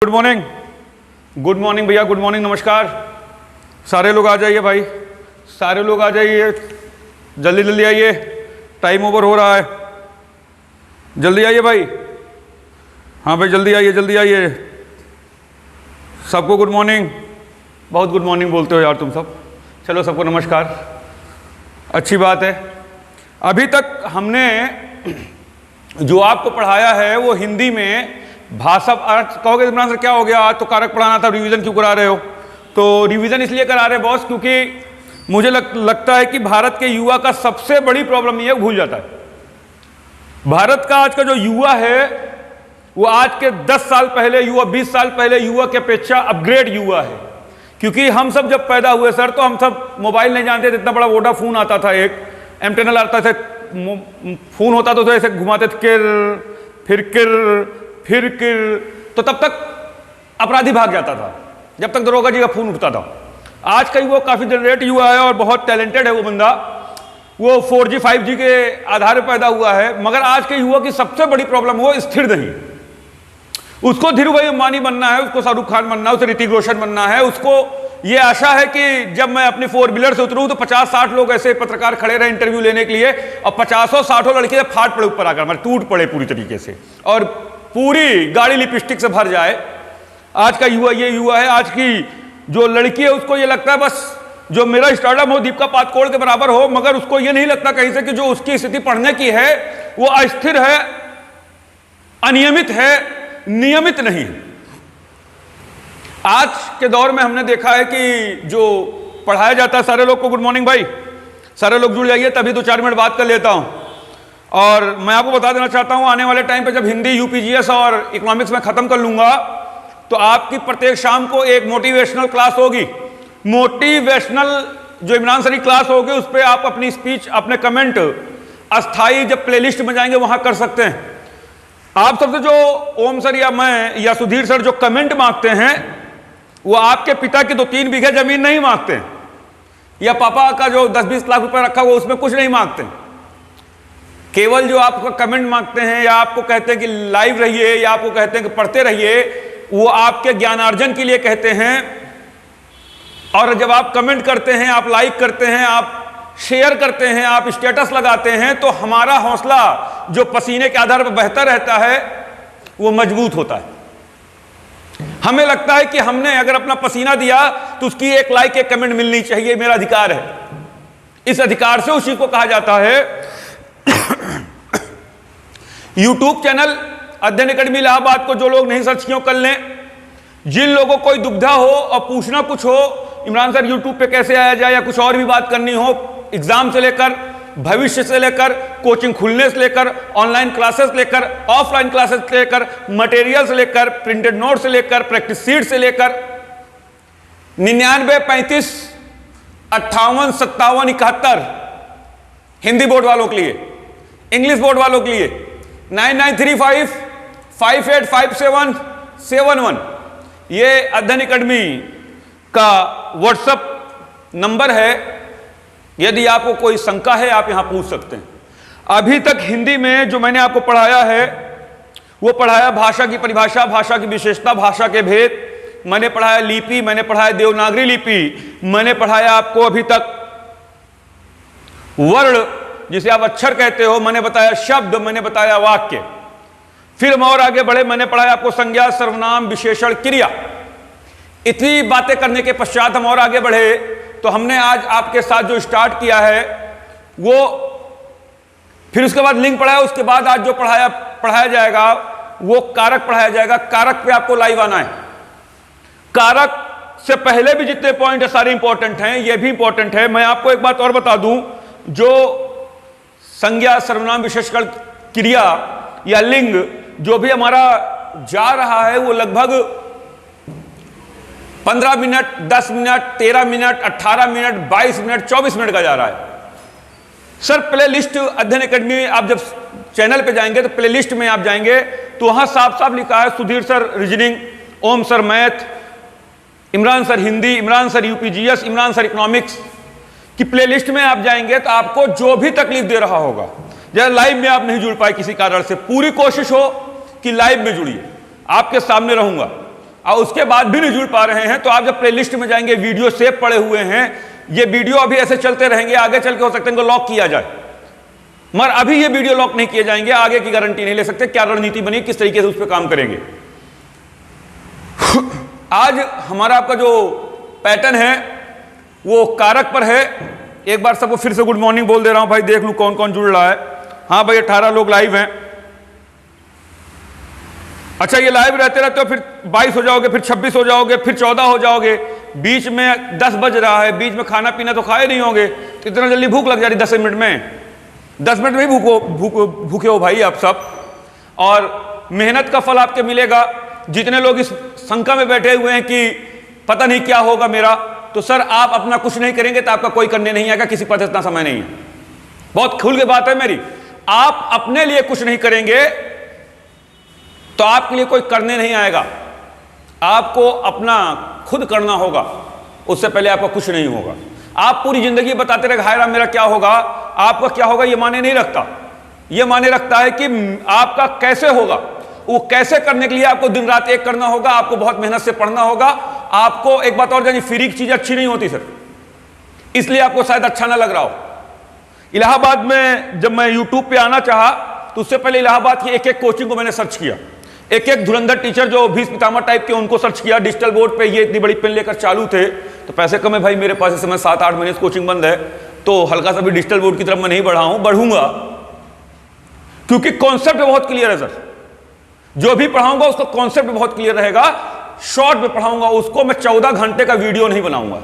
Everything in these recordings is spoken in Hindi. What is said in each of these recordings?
गुड मॉर्निंग, गुड मॉर्निंग भैया, गुड मॉर्निंग, नमस्कार। सारे लोग आ जाइए भाई, सारे लोग आ जाइए, जल्दी जल्दी आइए, टाइम ओवर हो रहा है, जल्दी आइए भाई। हाँ भाई जल्दी आइए, जल्दी आइए। सबको गुड मॉर्निंग, बहुत गुड मॉर्निंग बोलते हो यार तुम सब। चलो सबको नमस्कार, अच्छी बात है। अभी तक हमने जो आपको पढ़ाया है वो हिंदी में भाषा। कहोगे इमरान सर क्या हो गया, आज तो कारक पढ़ाना था, रिवीजन क्यों करा रहे हो? तो रिवीजन इसलिए करा रहे बॉस क्योंकि मुझे लगता है कि भारत के युवा का सबसे बड़ी प्रॉब्लम ये भूल जाता है। भारत का आज का जो युवा है वो आज के 10 साल पहले युवा, 20 साल पहले युवा की अपेक्षा अपग्रेड युवा है। क्योंकि हम सब जब पैदा हुए सर तो हम सब मोबाइल नहीं जानते थे, इतना बड़ा वोडाफोन आता था, एक एमटेनल आता था, फोन होता तो ऐसे घुमाते थे, फिर किर, तो तब तक अपराधी भाग जाता था जब तक दरोगा जी का फोन उठता था। आज का युवा काफी जनरेट युवा है और बहुत टैलेंटेड है वो बंदा, वो 4G 5G के आधार पर पैदा हुआ है। मगर आज के युवा की सबसे बड़ी प्रॉब्लम वो स्थिर नहीं। उसको धीरू भाई अंबानी बनना है, उसको शाहरुख खान बनना है, उसे ऋतिक रोशन बनना है। उसको ये आशा है कि जब मैं अपनी 4 व्हीलर से उतरूं तो 50-60 लोग ऐसे पत्रकार खड़े रहे इंटरव्यू लेने के लिए और 50-60 लड़के फाट पड़े ऊपर आकर, मतलब टूट पड़े पूरी तरीके से, और पूरी गाड़ी लिपस्टिक से भर जाए। आज का युवा ये युवा है। आज की जो लड़की है उसको ये लगता है बस जो मेरा स्टार्टअप हो दीपिका पादुकोण के बराबर हो, मगर उसको ये नहीं लगता कहीं से कि जो उसकी स्थिति पढ़ने की है वो अस्थिर है, अनियमित है, नियमित नहीं। आज के दौर में हमने देखा है कि जो पढ़ाया जाता है, सारे लोग को गुड मॉर्निंग भाई, सारे लोग जुड़ जाइए, तभी 2-4 मिनट बात कर लेता हूं। और मैं आपको बता देना चाहता हूं, आने वाले टाइम पे जब हिंदी यूपीजीएस और इकोनॉमिक्स में खत्म कर लूंगा तो आपकी प्रत्येक शाम को एक मोटिवेशनल क्लास होगी। मोटिवेशनल जो इमरान सर की क्लास होगी उस पर आप अपनी स्पीच, अपने कमेंट अस्थाई जब प्लेलिस्ट में जाएंगे वहां कर सकते हैं। आप सबसे जो ओम सर या मैं या सुधीर सर जो कमेंट मांगते हैं वो आपके पिता की 2-3 बीघे जमीन नहीं मांगते हैं, या पापा का जो 10-20 लाख रुपए रखा हुआ उसमें कुछ नहीं मांगते हैं। केवल जो आपका कमेंट मांगते हैं या आपको कहते हैं कि लाइव रहिए या आपको कहते हैं कि पढ़ते रहिए, वो आपके ज्ञानार्जन के लिए कहते हैं। और जब आप कमेंट करते हैं, आप लाइक करते हैं, आप शेयर करते हैं, आप स्टेटस लगाते हैं, तो हमारा हौसला जो पसीने के आधार पर बहता रहता है वो मजबूत होता है। हमें लगता है कि हमने अगर अपना पसीना दिया तो उसकी एक लाइक, एक कमेंट मिलनी चाहिए, मेरा अधिकार है। इस अधिकार से उसी को कहा जाता है। यूट्यूब चैनल अध्ययन अकेडमी इलाहाबाद को जो लोग नहीं सर्च किए कर लें। जिन लोगों को कोई दुविधा हो और पूछना कुछ हो, इमरान सर यूट्यूब पे कैसे आया जाए या कुछ और भी बात करनी हो, एग्जाम से लेकर, भविष्य से लेकर, कोचिंग खुलने से लेकर, ऑनलाइन क्लासेस लेकर, ऑफलाइन क्लासेस से लेकर, मटेरियल से लेकर, प्रिंटेड नोट से लेकर, प्रैक्टिस सीट से लेकर, 99 35 58 57 71 हिंदी बोर्ड वालों के लिए, इंग्लिश बोर्ड वालों के लिए 9935 5857 71 ये अध्ययन अकेडमी का व्हाट्सएप नंबर है। यदि आपको कोई शंका है आप यहां पूछ सकते हैं। अभी तक हिंदी में जो मैंने आपको पढ़ाया है वो पढ़ाया भाषा की परिभाषा, भाषा की विशेषता, भाषा के भेद, मैंने पढ़ाया लिपि, मैंने पढ़ाया देवनागरी लिपि, मैंने पढ़ाया आपको अभी तक वर्ण जिसे आप अक्षर कहते हो, मैंने बताया शब्द, मैंने बताया वाक्य। फिर हम और आगे बढ़े, मैंने पढ़ाया आपको संज्ञा, सर्वनाम, विशेषण, क्रिया। इतनी बातें करने के पश्चात हम और आगे बढ़े तो हमने आज आपके साथ जो स्टार्ट किया है वो, फिर उसके बाद लिंग पढ़ाया, उसके बाद आज जो पढ़ाया जाएगा वो कारक पढ़ाया जाएगा। कारक पे आपको लाइव आना है। कारक से पहले भी जितने पॉइंट है सारे इंपॉर्टेंट हैं, ये भी इंपॉर्टेंट है। मैं आपको एक बात और बता दूं, जो संज्ञा, सर्वनाम, विशेषण, क्रिया या लिंग जो भी हमारा जा रहा है वो लगभग 15 minute, 10 minute, 13 minute, 18 minute, 22 minute, 24 minute का जा रहा है। सर प्ले लिस्ट अध्ययन अकेडमी आप जब चैनल पे जाएंगे तो प्ले लिस्ट में आप जाएंगे तो वहां साफ साफ लिखा है Sudhir sir reasoning, Om sir math, Imran sir Hindi, Imran sir UPGS, Imran sir economics की प्ले लिस्ट में आप जाएंगे तो आपको जो भी तकलीफ दे रहा होगा, जैसे लाइव में आप नहीं जुड़ पाए किसी कारण से, पूरी कोशिश हो कि लाइव में जुड़िए, आपके सामने रहूंगा। और उसके बाद भी नहीं जुड़ पा रहे हैं, तो आप जब प्लेलिस्ट में जाएंगे वीडियो सेव पड़े हुए हैं, ये वीडियो अभी ऐसे चलते रहेंगे, आगे चल के हो सकते हैं इनको लॉक किया जाए, मगर अभी ये वीडियो लॉक नहीं किए जाएंगे, आगे की गारंटी नहीं ले सकते क्या रणनीति बनी, किस तरीके से उस पर काम करेंगे। आज हमारा आपका जो पैटर्न है वो कारक पर है। एक बार सबको फिर से गुड मॉर्निंग बोल दे रहा हूं भाई, देख लूं कौन कौन जुड़ रहा है। हाँ भाई 18 लोग लाइव हैं। अच्छा ये लाइव रहते हो, फिर 22 हो जाओगे, फिर 26 हो जाओगे, फिर 14 हो जाओगे, बीच में 10 बज रहा है, बीच में खाना पीना तो खाए नहीं होंगे, तो इतना जल्दी भूख लग जा रही 10 मिनट में, 10 मिनट में ही भूखे हो भाई आप सब। और मेहनत का फल आपके मिलेगा। जितने लोग इस शंका में बैठे हुए हैं कि पता नहीं क्या होगा मेरा, तो सर आप अपना कुछ नहीं करेंगे तो आपका कोई करने नहीं आएगा, किसी पास इतना समय नहीं है। बहुत खुल के बात है मेरी, आप अपने लिए कुछ नहीं करेंगे तो आपके लिए कोई करने नहीं आएगा। आपको अपना खुद करना होगा, उससे पहले आपका कुछ नहीं होगा। आप पूरी जिंदगी बताते रहे हाय राम मेरा क्या होगा, आपका क्या होगा ये माने नहीं रखता। ये माने रखता है कि आपका कैसे होगा। वो कैसे करने के लिए आपको दिन रात एक करना होगा, आपको बहुत मेहनत से पढ़ना होगा। आपको एक बात और जानिए, फ्री की चीज अच्छी नहीं होती सर, इसलिए आपको शायद अच्छा ना लग रहा हो। इलाहाबाद में जब मैं यूट्यूब पे आना चाहा तो उससे पहले इलाहाबाद की एक एक कोचिंग को मैंने सर्च किया, एक एक धुरंधर टीचर जो भीष्म पितामह टाइप के उनको सर्च किया। डिजिटल बोर्ड पे ये इतनी बड़ी पेन लेकर चालू थे, तो पैसे कम है भाई मेरे पास, इस समय 7-8 महीने से कोचिंग बंद है, तो हल्का सा भी डिजिटल बोर्ड की तरफ मैं नहीं बढ़ा हूं, बढ़ूंगा, क्योंकि कॉन्सेप्ट बहुत क्लियर है सर। जो भी पढ़ाऊंगा उसका कॉन्सेप्ट बहुत क्लियर रहेगा। शॉर्ट में पढ़ाऊंगा उसको, मैं 14 घंटे का वीडियो नहीं बनाऊंगा।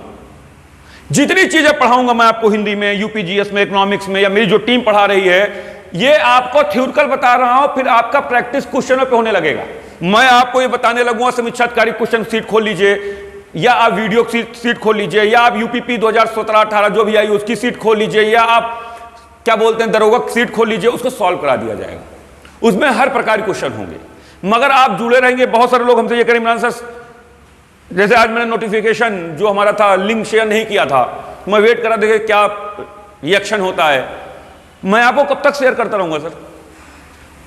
जितनी चीजें पढ़ाऊंगा मैं आपको हिंदी में, यूपीजीएस में, इकोनॉमिक्स में, या मेरी जो टीम पढ़ा रही है, ये आपको थ्योरिकल बता रहा हूं, फिर आपका प्रैक्टिस क्वेश्चनों पे होने लगेगा। मैं आपको ये बताने लगूंगा समीक्षाधिकारी क्वेश्चन सीट खोल लीजिए, या आप वीडियो सीट खोल लीजिए, या आप यूपीपी 2017-18 जो भी आई उसकी सीट खोल लीजिए, या आप क्या बोलते हैं दरोगा सीट खोल लीजिए, उसको सॉल्व करा दिया जाएगा। उसमें हर प्रकार के क्वेश्चन होंगे, मगर आप जुड़े रहेंगे। बहुत सारे लोग हमसे ये करें इमरान सर, जैसे आज मैंने नोटिफिकेशन जो हमारा था लिंक शेयर नहीं किया था, मैं वेट करा देखे क्या रिएक्शन होता है। मैं आपको कब तक शेयर करता रहूंगा सर?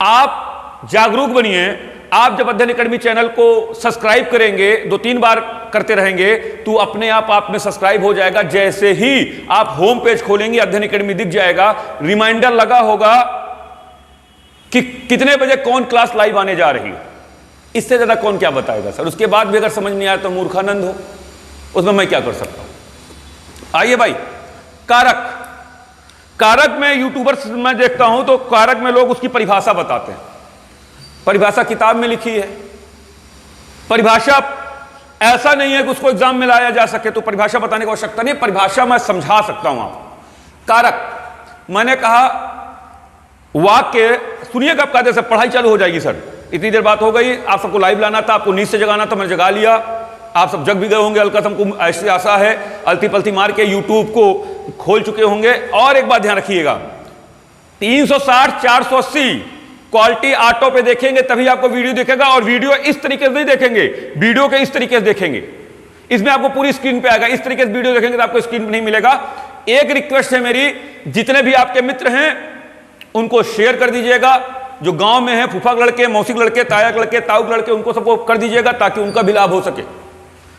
आप जागरूक बनिए। आप जब अध्ययन अकेडमी चैनल को सब्सक्राइब करेंगे, 2-3 बार करते रहेंगे, तो अपने आप में सब्सक्राइब हो जाएगा। जैसे ही आप होम पेज खोलेंगे अध्ययन अकेडमी दिख जाएगा, रिमाइंडर लगा होगा कि कितने बजे कौन क्लास लाइव आने जा रही है। इससे ज्यादा कौन क्या बताएगा सर? उसके बाद भी अगर समझ नहीं आया तो मूर्खानंद हो, उसमें मैं क्या कर सकता हूं। आइए भाई, कारक में यूट्यूबर्स मैं देखता हूं तो कारक में लोग उसकी परिभाषा बताते हैं। परिभाषा किताब में लिखी है। परिभाषा ऐसा नहीं है कि उसको एग्जाम में लाया जा सके, तो परिभाषा बताने की आवश्यकता नहीं। परिभाषा मैं समझा सकता हूं आपको। कारक मैंने कहा वाक्य, सुनिएगा आप कायदे से, पढ़ाई चालू हो जाएगी सर। इतनी देर बात हो गई, आप सबको लाइव लाना था, आपको नींद से जगाना था, मैंने जगा लिया। आप सब जग भी गए होंगे, हल्का हमको ऐसी आशा है, अलती पलती मार के यूट्यूब को खोल चुके होंगे। और एक बात ध्यान रखिएगा, 360 480 क्वालिटी ऑटो पे देखेंगे तभी आपको वीडियो दिखेगा, और वीडियो इस तरीके से नहीं देखेंगे, वीडियो के इस तरीके से देखेंगे। इसमें आपको पूरी स्क्रीन पे आएगा। इस तरीके से वीडियो देखेंगे तो आपको स्क्रीन पे नहीं मिलेगा। एक रिक्वेस्ट है मेरी, जितने भी आपके मित्र हैं उनको शेयर कर दीजिएगा। जो गांव में है, फूफा लड़के, मौसी लड़के, ताया लड़के, ताऊ लड़के, उनको सबको कर दीजिएगा ताकि उनका भी लाभ हो सके।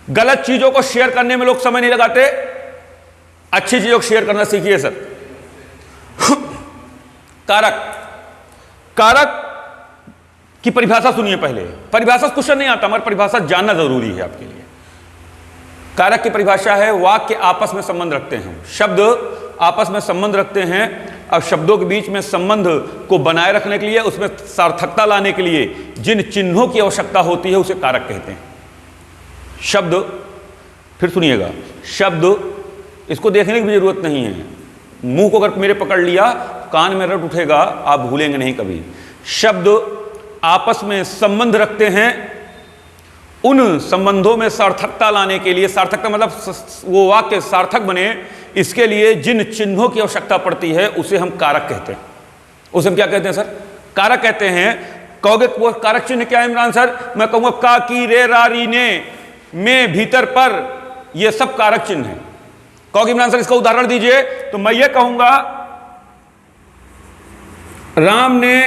गलत चीजों को शेयर करने में लोग समय नहीं लगाते, अच्छी चीजों को शेयर करना सीखिए सर। कारक की परिभाषा सुनिए पहले। परिभाषा क्वेश्चन नहीं आता, मगर परिभाषा जानना जरूरी है आपके लिए। कारक की परिभाषा है वाक्य आपस में संबंध रखते हैं, शब्द आपस में संबंध रखते हैं, और शब्दों के बीच में संबंध को बनाए रखने के लिए, उसमें सार्थकता लाने के लिए जिन चिन्हों की आवश्यकता होती है उसे कारक कहते हैं। शब्द, फिर सुनिएगा, शब्द इसको देखने की भी जरूरत नहीं है। मुंह को अगर मेरे पकड़ लिया, कान में रट उठेगा, आप भूलेंगे नहीं कभी। शब्द आपस में संबंध रखते हैं, उन संबंधों में सार्थकता लाने के लिए, सार्थकता मतलब वो वाक्य सार्थक बने, इसके लिए जिन चिन्हों की आवश्यकता पड़ती है उसे हम कारक कहते हैं। उसे हम क्या कहते हैं सर? कारक कहते हैं। कहोगे वो कारक चिन्ह क्या है इमरान सर? मैं कहूंगा का, की, रे, रा, री, ने, में, भीतर, पर, ये सब कारक चिन्ह है। कहोगे इमरान सर इसका उदाहरण दीजिए, तो मैं ये कहूंगा राम ने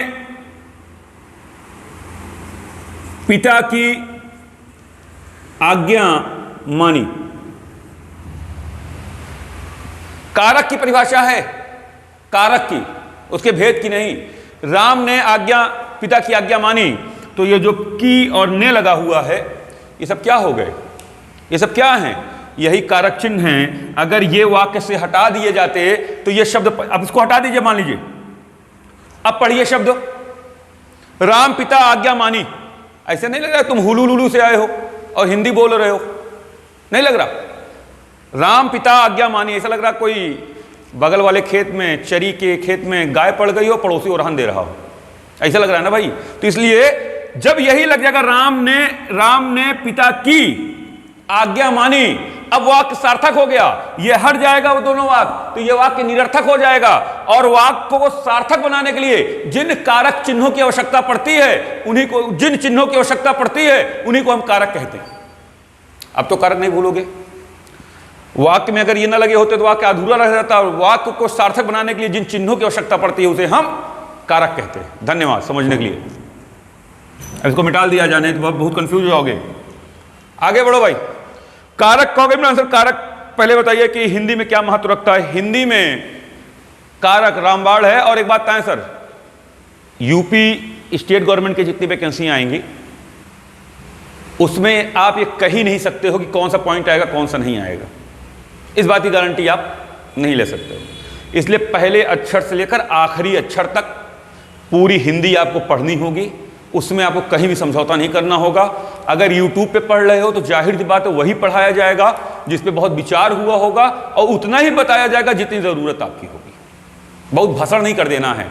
पिता की आज्ञा मानी। कारक की परिभाषा है, कारक की, उसके भेद की नहीं। राम ने आज्ञा, पिता की आज्ञा मानी, तो ये जो की और ने लगा हुआ है, ये सब क्या हो गए? ये सब क्या हैं? यही कारक चिन्ह हैं। अगर ये वाक्य से हटा दिए जाते तो ये शब्द, अब इसको हटा दीजिए, मान लीजिए, अब पढ़िए शब्द राम पिता आज्ञा मानी। ऐसे नहीं लग रहा तुम हुलू लुलू से आए हो और हिंदी बोल रहे हो, नहीं लग रहा। राम पिता आज्ञा मानी, ऐसा लग रहा कोई बगल वाले खेत में, चरी के खेत में गाय पड़ गई हो, पड़ोसी ओरहन दे रहा हो, ऐसा लग रहा है ना भाई। तो इसलिए जब यही लग जाएगा राम ने पिता की आज्ञा मानी, अब वाक्य सार्थक हो गया, ये हट जाएगा वो दोनों वाक्य, तो ये वाक्य निरर्थक हो जाएगा। और वाक्य को सार्थक बनाने के लिए जिन कारक चिन्हों की आवश्यकता पड़ती है, उन्हीं को, जिन चिन्हों की आवश्यकता पड़ती है उन्हीं को हम कारक कहते हैं। अब तो कारक नहीं भूलोगे। वाक्य में अगर ये ना लगे होते तो वाक्य अधूरा रह जाता। और वाक्य को सार्थक बनाने के लिए जिन चिन्हों की आवश्यकता पड़ती है उसे हम कारक कहते हैं। धन्यवाद समझने के लिए। इसको मिटा दिया जाने तो बहुत कंफ्यूज हो जाओगे। आगे बढ़ो भाई। कारक कहोगे ना आंसर। कारक पहले बताइए कि हिंदी में क्या महत्व रखता है। हिंदी में कारक रामबाण है। और एक बात बताएं सर, यूपी स्टेट गवर्नमेंट की जितनी वैकेंसी आएंगी उसमें आप ये कह ही नहीं सकते हो कि कौन सा पॉइंट आएगा कौन सा नहीं आएगा। इस बात की गारंटी आप नहीं ले सकते हो। इसलिए पहले अक्षर से लेकर आखिरी अक्षर तक पूरी हिंदी आपको पढ़नी होगी। उसमें आपको कहीं भी समझौता नहीं करना होगा। अगर YouTube पे पढ़ रहे हो तो जाहिर सी बात है वही पढ़ाया जाएगा जिस पे बहुत विचार हुआ होगा, और उतना ही बताया जाएगा जितनी ज़रूरत आपकी होगी। बहुत भसड़ नहीं कर देना है,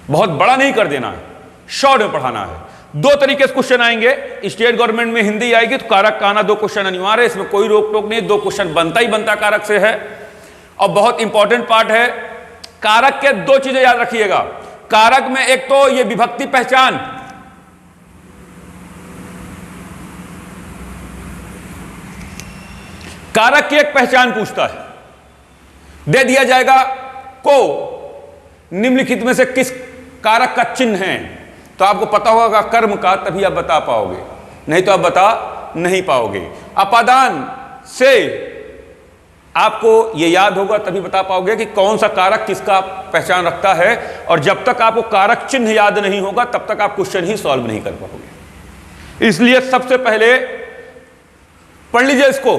बहुत बड़ा नहीं कर देना है, शॉर्ट में पढ़ाना है। दो तरीके से क्वेश्चन आएंगे। स्टेट गवर्नमेंट में हिंदी आएगी तो कारक का आना 2 क्वेश्चन अनिवार्य है, इसमें कोई रोक टोक नहीं। 2 क्वेश्चन बनता ही बनता कारक से है। और बहुत इंपॉर्टेंट पार्ट है, कारक के 2 चीजें याद रखिएगा। कारक में एक तो ये विभक्ति पहचान, कारक की एक पहचान पूछता है। दे दिया जाएगा को निम्नलिखित में से किस कारक का चिन्ह है, तो आपको पता होगा कर्म का, तभी आप बता पाओगे, नहीं तो आप बता नहीं पाओगे। अपादान से आपको ये याद होगा तभी बता पाओगे कि कौन सा कारक किसका पहचान रखता है। और जब तक आपको कारक चिन्ह याद नहीं होगा तब तक आप क्वेश्चन ही सॉल्व नहीं कर पाओगे। इसलिए सबसे पहले पढ़ लीजिए इसको।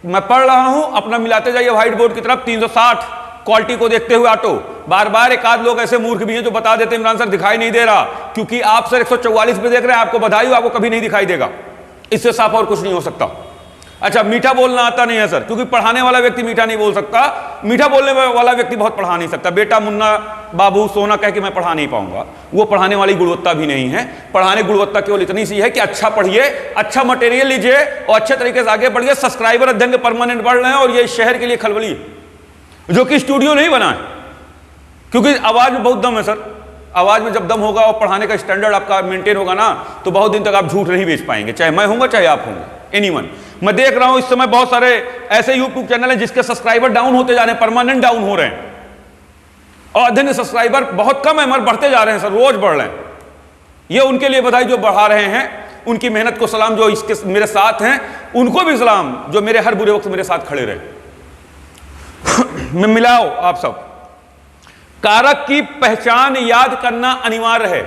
मैं पढ़ रहा हूं, अपना मिलाते जाइए व्हाइट बोर्ड की तरफ। 360 क्वालिटी को देखते हुए ऑटो। बार बार एक आध लोग ऐसे मूर्ख भी हैं जो बता देते हैं इमरान सर दिखाई नहीं दे रहा, क्योंकि आप सर 144 पे देख रहे हैं, आपको बधाई हो, आपको कभी नहीं दिखाई देगा। इससे साफ और कुछ नहीं हो सकता। अच्छा, मीठा बोलना आता नहीं है सर, क्योंकि पढ़ाने वाला व्यक्ति मीठा नहीं बोल सकता। मीठा बोलने वाला व्यक्ति बहुत पढ़ा नहीं सकता। बेटा, मुन्ना, बाबू, सोना कह के मैं पढ़ा नहीं पाऊंगा, वो पढ़ाने वाली गुणवत्ता भी नहीं है। पढ़ाने गुणवत्ता केवल इतनी सी है कि अच्छा पढ़िए, अच्छा मटेरियल लीजिए और अच्छे तरीके से आगे बढ़िए। सब्सक्राइबर अध्ययन परमानेंट बढ़ रहे हैं और ये शहर के लिए खलबली है, जो कि स्टूडियो नहीं बना है, क्योंकि आवाज में बहुत दम है सर। आवाज में जब दम होगा और पढ़ाने का स्टैंडर्ड आपका मेंटेन होगा ना, तो बहुत दिन तक आप झूठ नहीं बेच पाएंगे, चाहे मैं होऊंगा चाहे आप होंगे, एनीवन। मैं देख रहा हूं इस समय बहुत सारे ऐसे यूट्यूब चैनल हैं जिसके सब्सक्राइबर डाउन होते जा रहे हैं, परमानेंट डाउन हो रहे हैं, और अध्ययन सब्सक्राइबर बहुत कम है मगर बढ़ते जा रहे हैं सर, रोज बढ़ रहे हैं। ये उनके लिए बधाई जो बढ़ा रहे हैं, उनकी मेहनत को सलाम। जो इसके मेरे साथ हैं उनको भी सलाम, जो मेरे हर बुरे वक्त मेरे साथ खड़े रहे। मैं मिलाओ आप सब। कारक की पहचान याद करना अनिवार्य है।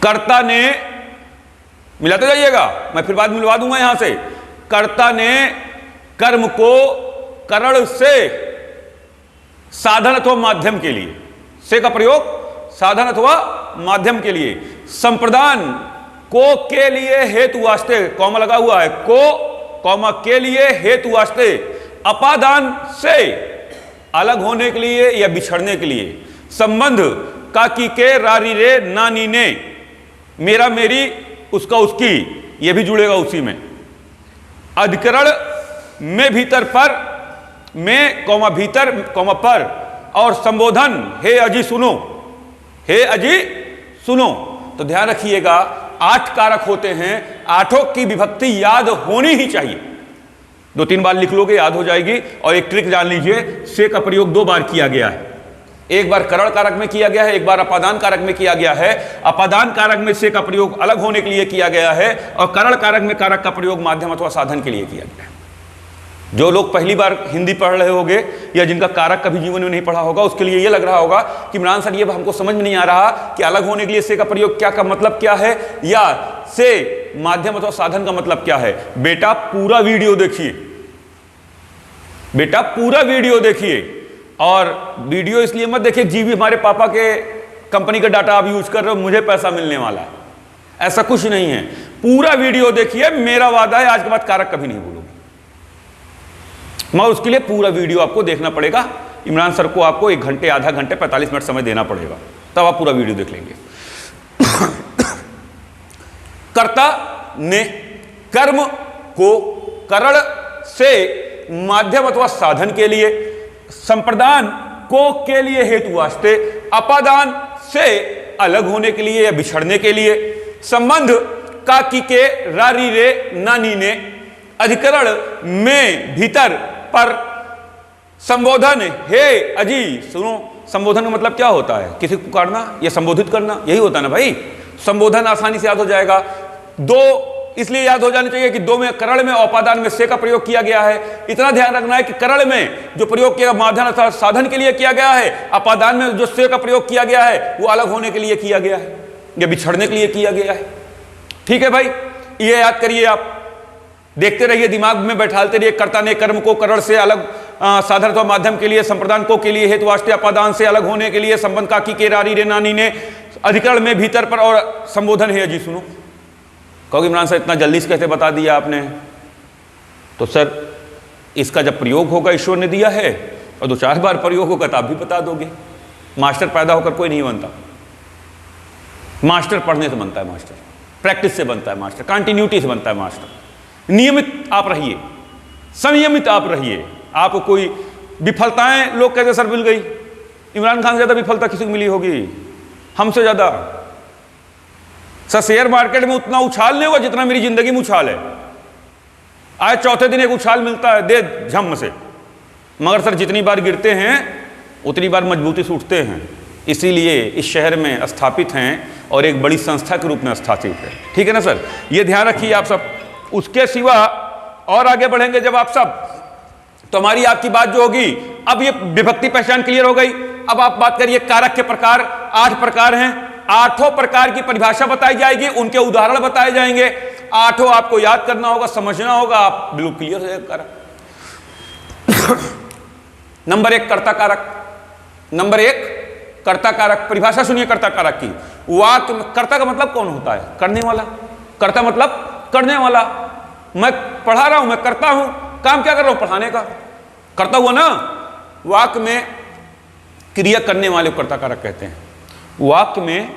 कर्ता ने, मिलाते जाइएगा, मैं फिर बाद में मिलवा दूंगा यहां से। कर्ता ने कर्म को करण से साधन अथवा माध्यम के लिए, से का प्रयोग साधन अथवा माध्यम के लिए। संप्रदान को के लिए हेतु वास्ते, कॉमा लगा हुआ है, को कॉमा के लिए हेतु वास्ते। अपादान से अलग होने के लिए या बिछड़ने के लिए। संबंध का की के रारी रे नानी ने, मेरा मेरी उसका उसकी, ये भी जुड़ेगा उसी में। अधिकरण में भीतर पर, में कौमा भीतर कौमा पर। और संबोधन हे अजी सुनो, हे अजी सुनो। तो ध्यान रखिएगा 8 कारक होते हैं, 8 की विभक्ति याद होनी ही चाहिए। 2-3 बार लिख लोगे याद हो जाएगी। और एक ट्रिक जान लीजिए, से का प्रयोग 2 बार किया गया है। एक बार करण कारक में किया गया है, एक बार अपादान कारक में किया गया है। अपादान कारक में से का प्रयोग अलग होने के लिए किया गया है और करण कारक में कारक का प्रयोग माध्यम अथवा साधन के लिए किया गया है। जो लोग पहली बार हिंदी पढ़ रहे होंगे या जिनका कारक कभी जीवन में नहीं पढ़ा होगा, उसके लिए ये लग रहा होगा कि इमरान सर ये हमको समझ में नहीं आ रहा कि अलग होने के लिए से का प्रयोग क्या का मतलब क्या है, या से माध्यम अथवा साधन का मतलब क्या है। बेटा पूरा वीडियो देखिए, बेटा पूरा वीडियो देखिए। और वीडियो इसलिए मत देखिए जीबी हमारे पापा के कंपनी का डाटा आप यूज कर रहे हो, मुझे पैसा मिलने वाला है, ऐसा कुछ नहीं है। पूरा वीडियो देखिए, मेरा वादा है आज के बाद कारक कभी नहीं बोलूंगा, मगर उसके लिए पूरा वीडियो आपको देखना पड़ेगा। इमरान सर को आपको 1 घंटे, आधा घंटे, 45 मिनट समय देना पड़ेगा, तब आप पूरा वीडियो देख लेंगे। कर्ता ने कर्म को करण से माध्यम अथवा साधन के लिए, संप्रदान को के लिए हेतु वास्ते, अपादान से अलग होने के लिए या बिछड़ने के लिए, संबंध काकी के रारी रे नानी ने, अधिकरण में भीतर पर, संबोधन हे अजी सुनो। संबोधन का मतलब क्या होता है? किसी को पुकारना या संबोधित करना, यही होता है ना भाई। संबोधन आसानी से याद हो जाएगा। दो इसलिए याद हो जानी चाहिए कि दो में करण में अपादान में से का प्रयोग किया गया है। इतना ध्यान रखना है कि करण में जो प्रयोग किया माध्यम अथवा साधन के लिए किया गया है, अपादान में जो से का प्रयोग किया गया है वो अलग होने के लिए किया गया है या बिछड़ने के लिए किया गया है। ठीक है भाई, ये याद करिए, आप देखते रहिए, दिमाग में बैठाते रहिए। कर्ता ने कर्म को करण से अलग, साधन अथवा माध्यम के लिए, संप्रदान को के लिए, हेतु वास्ते, अपादान से अलग होने के लिए, संबंध काकी के रारी रे नानी ने, अधिकरण में भीतर पर, और संबोधन है अजी सुनो। कहोगे इमरान सर इतना जल्दी से कैसे बता दिया आपने? तो सर इसका जब प्रयोग होगा, ईश्वर ने दिया है, और 2-4 बार प्रयोग होगा तो आप भी बता दोगे। मास्टर पैदा होकर कोई नहीं बनता, मास्टर पढ़ने से बनता है, मास्टर प्रैक्टिस से बनता है, मास्टर कंटिन्यूटी से बनता है। मास्टर नियमित आप रहिए, संयमित आप रहिए। आपको कोई विफलताएं, लोग कहते सर मिल गई, इमरान खान से ज्यादा विफलता किसी को मिली होगी? हमसे ज्यादा। सर शेयर मार्केट में उतना उछाल नहीं होगा जितना मेरी जिंदगी में उछाल है। आज चौथे दिन एक उछाल मिलता है दे झम से, मगर सर जितनी बार गिरते हैं उतनी बार मजबूती से उठते हैं। इसीलिए इस शहर में स्थापित हैं और एक बड़ी संस्था के रूप में स्थापित है। ठीक है ना सर, ये ध्यान रखिए आप सब। उसके सिवा और आगे बढ़ेंगे जब आप सब, तो हमारी आपकी बात जो होगी, अब ये विभक्ति पहचान क्लियर हो गई। अब आप बात करिए कारक के प्रकार। 8 प्रकार हैं, 8 प्रकार की परिभाषा बताई जाएगी, उनके उदाहरण बताए जाएंगे। 8 आपको याद करना होगा, समझना होगा, आप बिल्कुल क्लियर हो जाएगा कारक। नंबर 1 कर्ता कारक। नंबर 1 कर्ता कारक। परिभाषा सुनिए कर्ता कारक की। वाक्य में कर्ता का मतलब कौन होता है? करने वाला। कर्ता मतलब करने वाला। मैं पढ़ा रहा हूं, मैं करता हूं, काम क्या कर रहा हूं? पढ़ाने का। करता हुआ ना। वाक्य में क्रिया करने वाले को कर्ता कारक कहते हैं। वाक्य में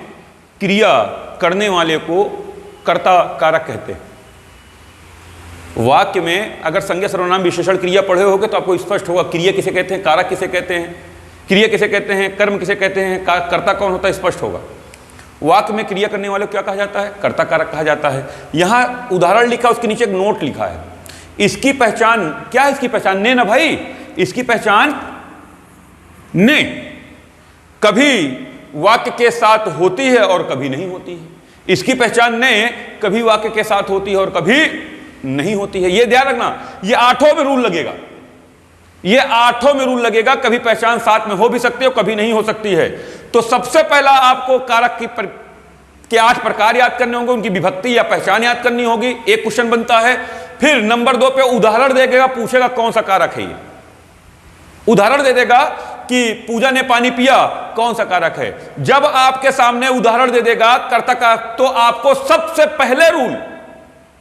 क्रिया करने वाले को कर्ता कारक कहते हैं। वाक्य में अगर संज्ञा सर्वनाम विशेषण क्रिया पढ़े होगे तो आपको स्पष्ट होगा क्रिया किसे कहते हैं, कारक किसे कहते हैं, क्रिया किसे कहते हैं, कर्म किसे कहते हैं, कर्ता कौन होता है, स्पष्ट होगा। वाक्य में क्रिया करने वाले को क्या कहा जाता है? कर्ता कारक कहा जाता है। यहां उदाहरण लिखा, उसके नीचे एक नोट लिखा है। इसकी पहचान क्या है? इसकी पहचान ने ना भाई, इसकी पहचान ने कभी वाक्य के साथ होती है और कभी नहीं होती है। इसकी पहचान ने कभी वाक्य के साथ होती है और कभी नहीं होती है। यह ध्यान रखना, ये 8 में रूल लगेगा, ये 8 में रूल लगेगा। कभी पहचान साथ में हो भी सकती है और कभी नहीं हो सकती है। तो सबसे पहला आपको कारक के 8 प्रकार याद करने होंगे, उनकी विभक्ति या पहचान याद करनी होगी। एक क्वेश्चन बनता है। फिर नंबर 2 पे उदाहरण देगा, पूछेगा कौन सा कारक है ये। उदाहरण दे देगा कि पूजा ने पानी पिया, कौन सा कारक है। जब आपके सामने उदाहरण दे देगा कर्ता का, तो आपको सबसे पहले रूल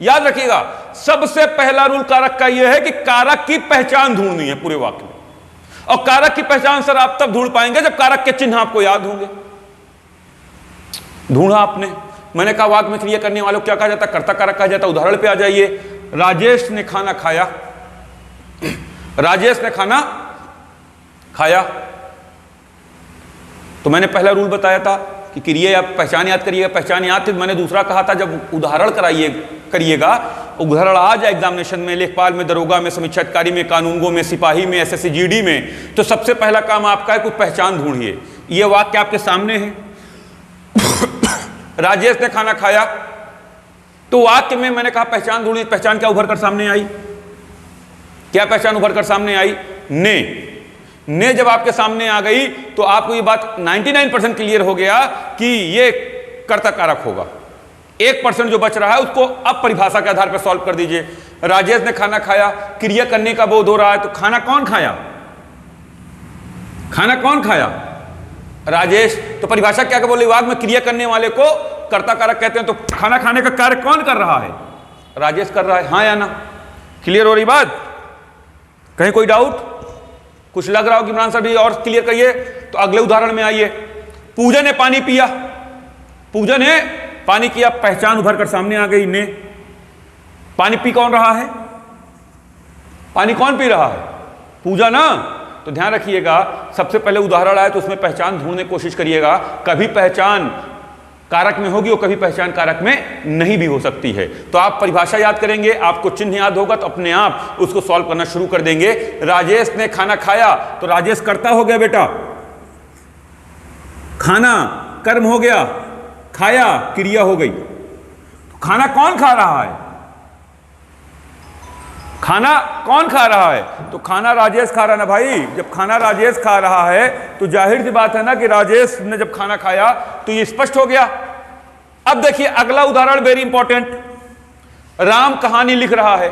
याद रखिएगा, सबसे पहला रूल कारक का यह है कि कारक की पहचान ढूंढनी है पूरे वाक्य में। और कारक की पहचान सर आप तब ढूंढ पाएंगे जब कारक के चिन्ह आपको याद होंगे। ढूंढा आपने, मैंने कहा वाक्य में क्रिया करने वालों को क्या कहा जाता है? कर्ता कारक कहा जाता है। उदाहरण पे आ जाइए। राजेश ने खाना खाया। राजेश ने खाना खाया। तो मैंने पहला रूल बताया था कि क्रिया या पहचान याद करिएगा। पहचान याद थी, मैंने दूसरा कहा था जब उदाहरण करिएगा उदाहरण आ जाए एग्जामिनेशन में, लेखपाल में, दरोगा में, समीक्षा अधिकारी में, कानूनगो में, सिपाही में, एसएससी जीडी में, तो सबसे पहला काम आपका है कुछ पहचान ढूंढिए। ये वाक्य आपके सामने है। राजेश ने खाना खाया, तो वाक्य में मैंने कहा पहचान ढूंढिए। पहचान क्या उभर कर सामने आई? क्या पहचान उभर कर सामने आई? ने जब आपके सामने आ गई तो आपको ये बात 99% क्लियर हो गया कि ये कर्ता कारक होगा। 1% जो बच रहा है उसको अब परिभाषा के आधार पर सॉल्व कर दीजिए। राजेश ने खाना खाया, क्रिया करने का बोध हो रहा है, तो खाना कौन खाया? खाना कौन खाया? राजेश। तो परिभाषा क्या बोले? वाक्य में क्रिया करने वाले को कर्ता कारक कहते हैं। तो खाना खाने का कार्य कौन कर रहा है? राजेश कर रहा है। हाँ या ना? क्लियर हो रही बात? कहीं कोई डाउट? कुछ लग रहा हो कि इमरान साहब ये और क्लियर करिए? तो अगले उदाहरण में आइए। पूजा ने पानी पिया, पूजा ने पानी किया, पहचान उभर कर सामने आ गई। ने पानी पी कौन रहा है? पानी कौन पी रहा है? पूजा ना। तो ध्यान रखिएगा, सबसे पहले उदाहरण आए तो उसमें पहचान ढूंढने की कोशिश करिएगा। कभी पहचान कारक में होगी और कभी पहचान कारक में नहीं भी हो सकती है। तो आप परिभाषा याद करेंगे, आपको चिन्ह याद होगा, तो अपने आप उसको सॉल्व करना शुरू कर देंगे। राजेश ने खाना खाया, तो राजेश कर्ता हो गया बेटा, खाना कर्म हो गया, खाया क्रिया हो गई। तो खाना कौन खा रहा है? खाना कौन खा रहा है? तो खाना राजेश खा रहा है ना भाई। जब खाना राजेश खा रहा है तो जाहिर सी बात है ना कि राजेश ने जब खाना खाया तो ये स्पष्ट हो गया। अब देखिए अगला उदाहरण वेरी इंपॉर्टेंट। राम कहानी लिख रहा है,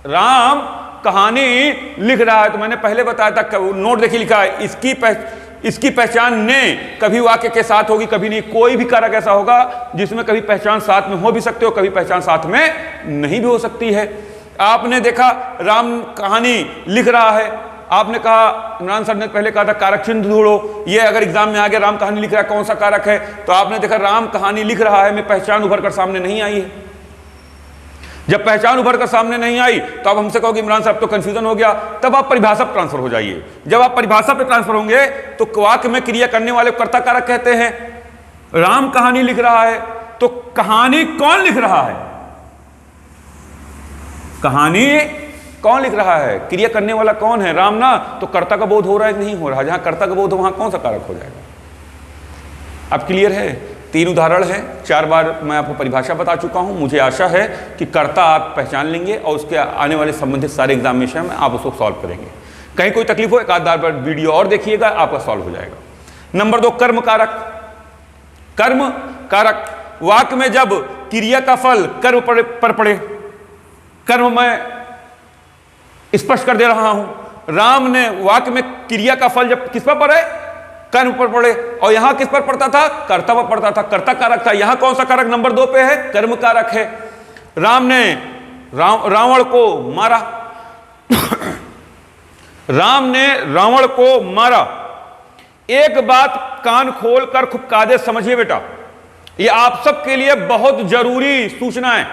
राम कहानी लिख रहा है। तो मैंने पहले बताया था, नोट देखिए लिखा है, इसकी पहचान ने कभी वाक्य के साथ होगी, कभी नहीं। कोई भी कारक ऐसा होगा जिसमें कभी पहचान साथ में हो भी सकते हो, कभी पहचान साथ में नहीं भी हो सकती है। आपने देखा राम कहानी लिख रहा है, आपने कहा, इमरान साहब ने पहले कहा था कारक चिन्ह ढूंढो। ये अगर एग्जाम में आ गया राम कहानी लिख रहा है, कौन सा कारक है? तो आपने देखा राम कहानी लिख रहा है में पहचान उभर कर सामने नहीं आई है। जब पहचान उभर कर सामने नहीं आई तो आप हमसे कहोगे इमरान साहब तो कंफ्यूजन हो गया। तब आप परिभाषा पर ट्रांसफर हो जाइए। जब आप परिभाषा पर ट्रांसफर होंगे तो वाक्य में क्रिया करने वाले कर्ता कारक कहते हैं। राम कहानी लिख रहा है, तो कहानी कौन लिख रहा है? कहानी कौन लिख रहा है? क्रिया करने वाला कौन है? राम ना। तो कर्ता का बोध हो रहा है कि नहीं हो रहा? जहां कर्ता का बोध हो वहां कौन सा कारक हो जाएगा? अब क्लियर है? 3 उदाहरण है, 4 बार मैं आपको परिभाषा बता चुका हूं। मुझे आशा है कि कर्ता आप पहचान लेंगे और उसके आने वाले संबंधित सारे एग्जामिनेशन में आप उसको सॉल्व करेंगे। कहीं कोई तकलीफ हो, एक आध बार वीडियो और देखिएगा, आपका सॉल्व हो जाएगा। नंबर 2, कर्म कारक। कर्म कारक वाक्य में जब क्रिया का फल कर्म पर पड़े, कर्म मैं स्पष्ट कर दे रहा हूं। राम ने वाक्य में क्रिया का फल जब किस पर पड़े? कर्म पर पड़े। और यहां किस पर पड़ता था? कर्ता पर पड़ता था, कर्ता कारक था। यहां कौन सा कारक नंबर 2 पे है? कर्म कारक है। राम ने रावण को मारा, राम ने रावण को मारा। एक बात कान खोल कर खूब कायदे समझिए बेटा, ये आप सबके लिए बहुत जरूरी सूचना है।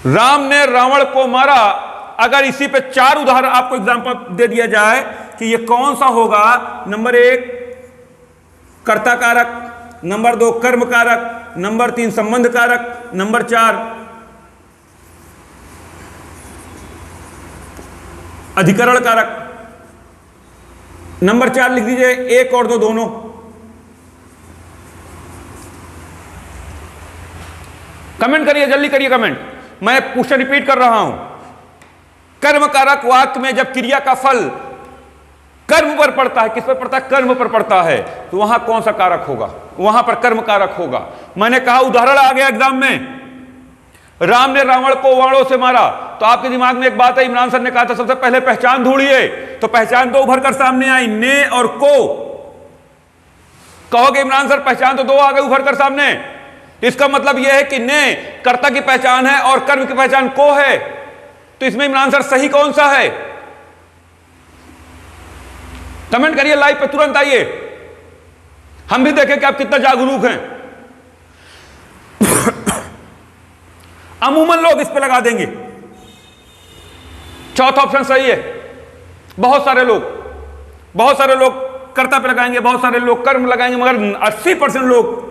राम ने रावण को मारा। अगर इसी पे 4 उदाहरण आपको एग्जांपल दे दिया जाए कि ये कौन सा होगा? नंबर 1 कर्ता कारक, नंबर 2 कर्म कारक, नंबर 3 संबंध कारक, नंबर 4 अधिकरण कारक। नंबर 4 लिख दीजिए, 1 और 2 दोनों। कमेंट करिए, जल्दी करिए कमेंट। मैं क्वेश्चन रिपीट कर रहा हूं। कर्म कारक वाक्य में जब क्रिया का फल कर्म पर पड़ता है, किस पर पड़ता है? कर्म पर पड़ता है। तो वहां कौन सा कारक होगा? वहां पर कर्म कारक होगा। मैंने कहा उदाहरण आ गया एग्जाम में, राम ने रावण को वाणों से मारा। तो आपके दिमाग में एक बात है, इमरान सर ने कहा था सबसे पहले पहचान ढूंढिए। तो पहचान तो उभर कर सामने आई, ने और को। कहोगे इमरान सर पहचान तो 2 आ गए उभर कर सामने, इसका मतलब यह है कि ने कर्ता की पहचान है और कर्म की पहचान को है। तो इसमें इमरान सर सही कौन सा है? कमेंट करिए, लाइव पे तुरंत आइए, हम भी देखें कि आप कितना जागरूक हैं। अमूमन लोग इस पे लगा देंगे, चौथा ऑप्शन सही है। बहुत सारे लोग कर्ता पे लगाएंगे, बहुत सारे लोग कर्म लगाएंगे, मगर 80% लोग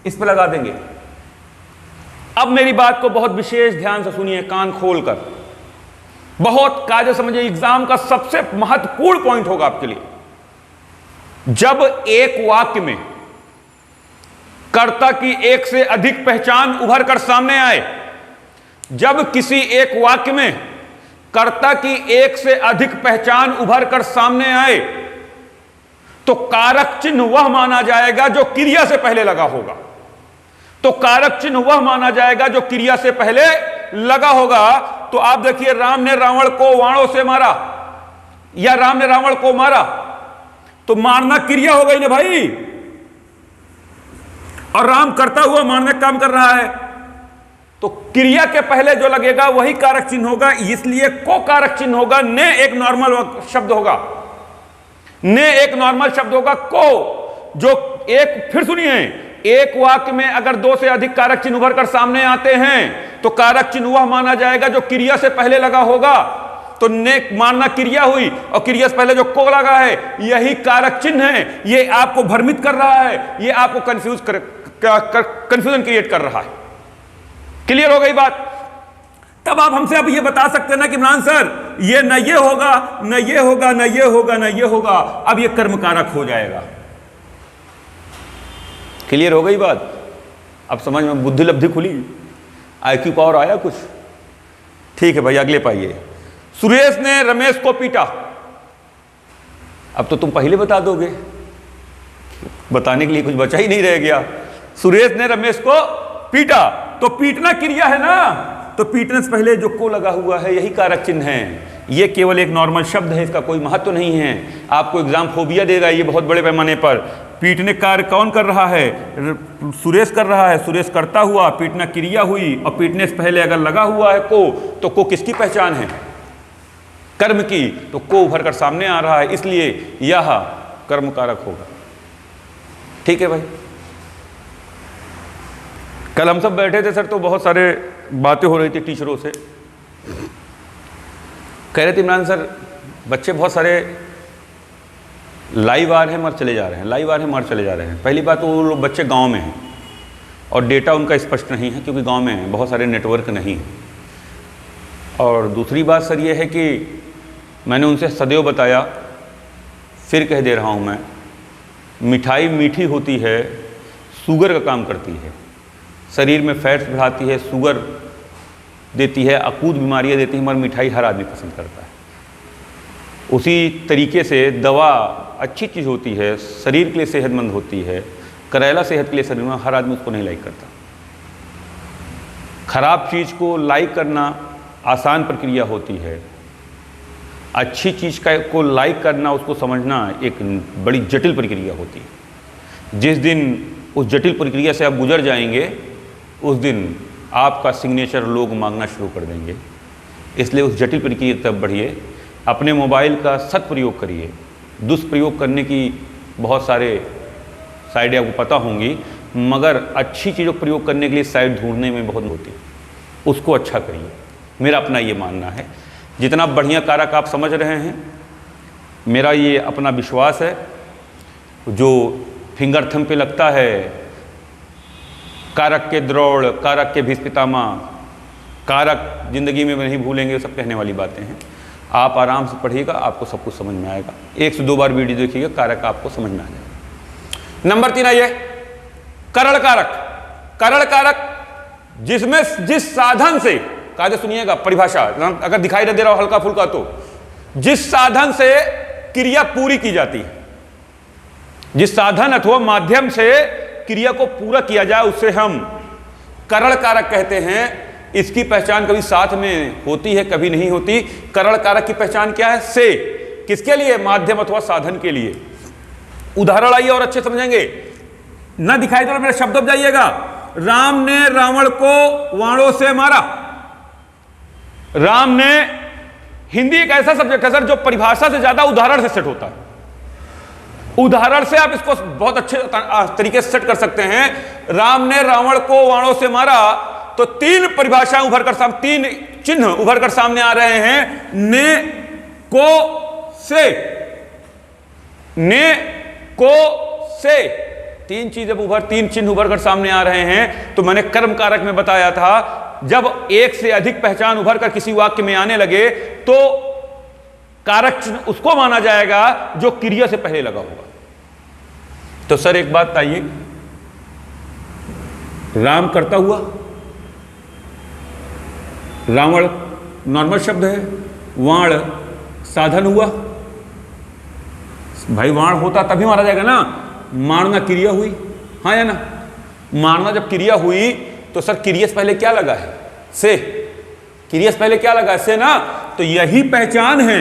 इस पे लगा देंगे। अब मेरी बात को बहुत विशेष ध्यान से सुनिए, कान खोलकर। बहुत कायदे समझिए, एग्जाम का सबसे महत्वपूर्ण पॉइंट होगा आपके लिए। जब एक वाक्य में कर्ता की एक से अधिक पहचान उभर कर सामने आए, जब किसी एक वाक्य में कर्ता की एक से अधिक पहचान उभर कर सामने आए, तो कारक चिन्ह वह माना जाएगा जो क्रिया से पहले लगा होगा। तो कारक चिन्ह वह माना जाएगा जो क्रिया से पहले लगा होगा। तो आप देखिए, राम ने रावण को वाणों से मारा या राम ने रावण को मारा, तो मारना क्रिया हो गई ना भाई, और राम करता हुआ मारने का काम कर रहा है, तो क्रिया के पहले जो लगेगा वही कारक चिन्ह होगा। इसलिए को कारक चिन्ह होगा, ने एक नॉर्मल शब्द होगा, ने एक नॉर्मल शब्द होगा। को जो एक, फिर सुनिए, एक वाक्य में अगर दो से अधिक कारक चिन्ह उभर कर सामने आते हैं तो कारक चिन्ह वह माना जाएगा जो क्रिया से पहले लगा होगा। तो ने मानना क्रिया हुई, और क्रिया से पहले जो को लगा है यही कारक चिन्ह है। ये आपको भ्रमित कर रहा है, ये आपको कंफ्यूजन क्रिएट कर रहा है। क्लियर हो गई बात? तब आप हमसे अब ये बता सकते हैं ना कि इमरान सर ये न ये होगा, न ये होगा, न ये होगा, न ये होगा, अब ये कर्म कारक हो जाएगा। क्लियर हो गई बात? अब समझ में बुद्धि लब्धि खुली, IQ पावर आया कुछ? ठीक है भाई, अगले पाइए। सुरेश ने रमेश को पीटा। अब तो तुम पहले बता दोगे, बताने के लिए कुछ बचा ही नहीं रह गया। सुरेश ने रमेश को पीटा, तो पीटना क्रिया है ना, तो पीटने से पहले जो को लगा हुआ है यही कारक चिन्ह है। ये केवल एक नॉर्मल शब्द है, इसका कोई महत्व नहीं है। आपको एग्जाम फोबिया देगा ये बहुत बड़े पैमाने पर। पीटने कार्य कौन कर रहा है? सुरेश कर रहा है, सुरेश करता हुआ, पीटना क्रिया हुई, और पीटने से पहले अगर लगा हुआ है को, तो को किसकी पहचान है? कर्म की। तो को उभर कर सामने आ रहा है, इसलिए यह कर्म कारक होगा। ठीक है भाई। कल हम सब बैठे थे सर, तो बहुत सारे बातें हो रही थी टीचरों से। कह रहे थे इमरान सर बच्चे बहुत सारे लाइव आ रहे हैं मर चले जा रहे हैं, लाइव आ रहे हैं मर चले जा रहे हैं। पहली बात तो वो लोग बच्चे गांव में हैं और डेटा उनका स्पष्ट नहीं है, क्योंकि गांव में हैं, बहुत सारे नेटवर्क नहीं है। और दूसरी बात सर ये है कि मैंने उनसे सदैव बताया, फिर कह दे रहा हूँ मैं, मिठाई मीठी होती है, शुगर का काम करती है, शरीर में फैट्स बढ़ाती है, शुगर देती है, अकूत बीमारियाँ देती है, मगर मिठाई हर आदमी पसंद करता है। उसी तरीके से दवा अच्छी चीज़ होती है, शरीर के लिए सेहतमंद होती है, करेला सेहत के लिए शरीर में, हर आदमी उसको नहीं लाइक करता। खराब चीज़ को लाइक करना आसान प्रक्रिया होती है, अच्छी चीज़ को लाइक करना, उसको समझना एक बड़ी जटिल प्रक्रिया होती है। जिस दिन उस जटिल प्रक्रिया से आप गुजर जाएंगे, उस दिन आपका सिग्नेचर लोग मांगना शुरू कर देंगे। इसलिए उस जटिल प्रक्रिया तब बढ़िए, अपने मोबाइल का सदप्रयोग करिए। दुष्प्रयोग करने की बहुत सारे साइडें आपको पता होंगी, मगर अच्छी चीज़ों का प्रयोग करने के लिए साइड ढूंढने में बहुत होती है, उसको अच्छा करिए। मेरा अपना ये मानना है। जितना बढ़िया कारक आप समझ रहे हैं, मेरा ये अपना विश्वास है, जो फिंगर थंब पे लगता है, कारक के द्रोण, कारक के भीष्म, कारक जिंदगी में नहीं भूलेंगे, सब कहने वाली बातें हैं। आप आराम से पढ़िएगा, आपको सब कुछ समझ में आएगा। 1 से 2 बार वीडियो देखिएगा, कारक आपको समझ में आ जाएगा। नंबर 3 आइए, करण कारक। करण कारक जिसमें जिस साधन से, कायदे सुनिएगा परिभाषा, अगर दिखाई न दे रहा हो हल्का फुल्का, तो जिस साधन से क्रिया पूरी की जाती है, जिस साधन अथवा माध्यम से क्रिया को पूरा किया जाए, उससे हम करण कारक कहते हैं। इसकी पहचान कभी साथ में होती है, कभी नहीं होती। करण कारक की पहचान क्या है? से, किसके लिए? माध्यम अथवा साधन के लिए। उदाहरण आइए और अच्छे समझेंगे। ना दिखाई दे रहा मेरा शब्द जाइएगा। राम ने रावण को वाणों से मारा। राम ने, हिंदी एक ऐसा सब्जेक्ट है सर जो परिभाषा से ज्यादा उदाहरण से सेट होता है। उदाहरण से आप इसको बहुत अच्छे तरीके से सेट कर सकते हैं। राम ने रावण को वाणों से मारा, तो 3 परिभाषाएं उभर कर सामने, 3 चिन्ह उभर कर सामने आ रहे हैं। ने, को, से। ने, को, से। तीन चीजें तीन चिन्ह उभर कर सामने आ रहे हैं। तो मैंने कर्म कारक में बताया था, जब एक से अधिक पहचान उभर कर किसी वाक्य में आने लगे तो कारक चिन्ह उसको माना जाएगा जो क्रिया से पहले लगा होगा। तो सर एक बात बताइए, राम करता हुआ, रावण नॉर्मल शब्द है, वाण साधन हुआ। भाई वाण होता तभी मारा जाएगा ना, मारना क्रिया हुई, हाँ या ना। मारना जब क्रिया हुई तो सर क्रिया से पहले क्या लगा है? से। क्रिया से पहले क्या लगा है? से ना। तो यही पहचान है।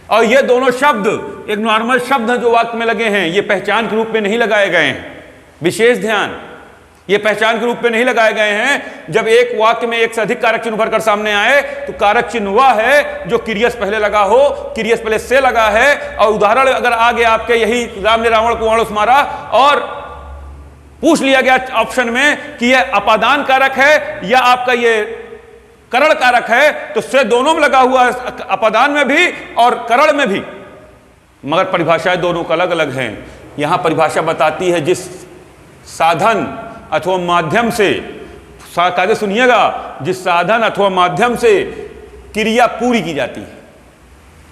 और ये दोनों शब्द एक नॉर्मल शब्द हैं जो वाक्य में लगे हैं, ये पहचान के रूप में नहीं लगाए गए हैं। विशेष ध्यान, ये पहचान के रूप में नहीं लगाए गए हैं। जब एक वाक्य में एक से अधिक कारक चिन्ह उभर कर सामने आए तो कारक चिन्ह वह है जो क्रिया से पहले लगा हो, क्रिया से पहले से लगा है। और उदाहरण अगर आगे आपके यही राम ने रावण को वाणों से मारा और पूछ लिया गया ऑप्शन में कि यह अपादान कारक है या आपका ये करण कारक है, तो से दोनों में लगा हुआ, अपादान में भी और करण में भी, मगर परिभाषाएं दोनों का अलग अलग हैं। यहां परिभाषा बताती है जिस साधन अथवा माध्यम से, कायदे सुनिएगा, जिस साधन अथवा माध्यम से क्रिया पूरी की जाती है,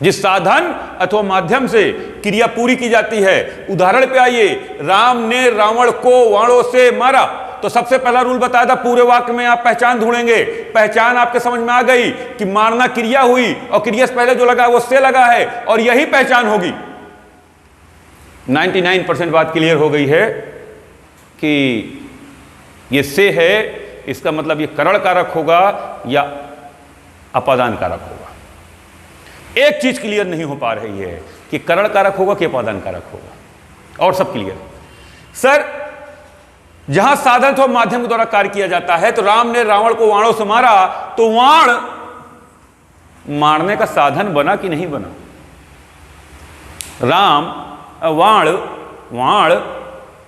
जिस साधन अथवा माध्यम से क्रिया पूरी की जाती है। उदाहरण पे आइए, राम ने रावण को वाणों से मारा, तो सबसे पहला रूल बताया था, पूरे वाक्य में आप पहचान ढूंढेंगे। पहचान आपके समझ में आ गई कि मारना क्रिया हुई और क्रिया से पहले जो लगा वो से लगा है, और यही पहचान होगी। 99% बात क्लियर हो गई है कि ये से है, इसका मतलब ये करण कारक होगा या अपादान कारक होगा। एक चीज क्लियर नहीं हो पा रही है कि करण कारक होगा कि अपादान कारक होगा, और सब क्लियर। सर जहां साधन अथवा माध्यम के द्वारा कार्य किया जाता है, तो राम ने रावण को वाणों से मारा, तो वाण मारने का साधन बना कि नहीं बना? राम वाण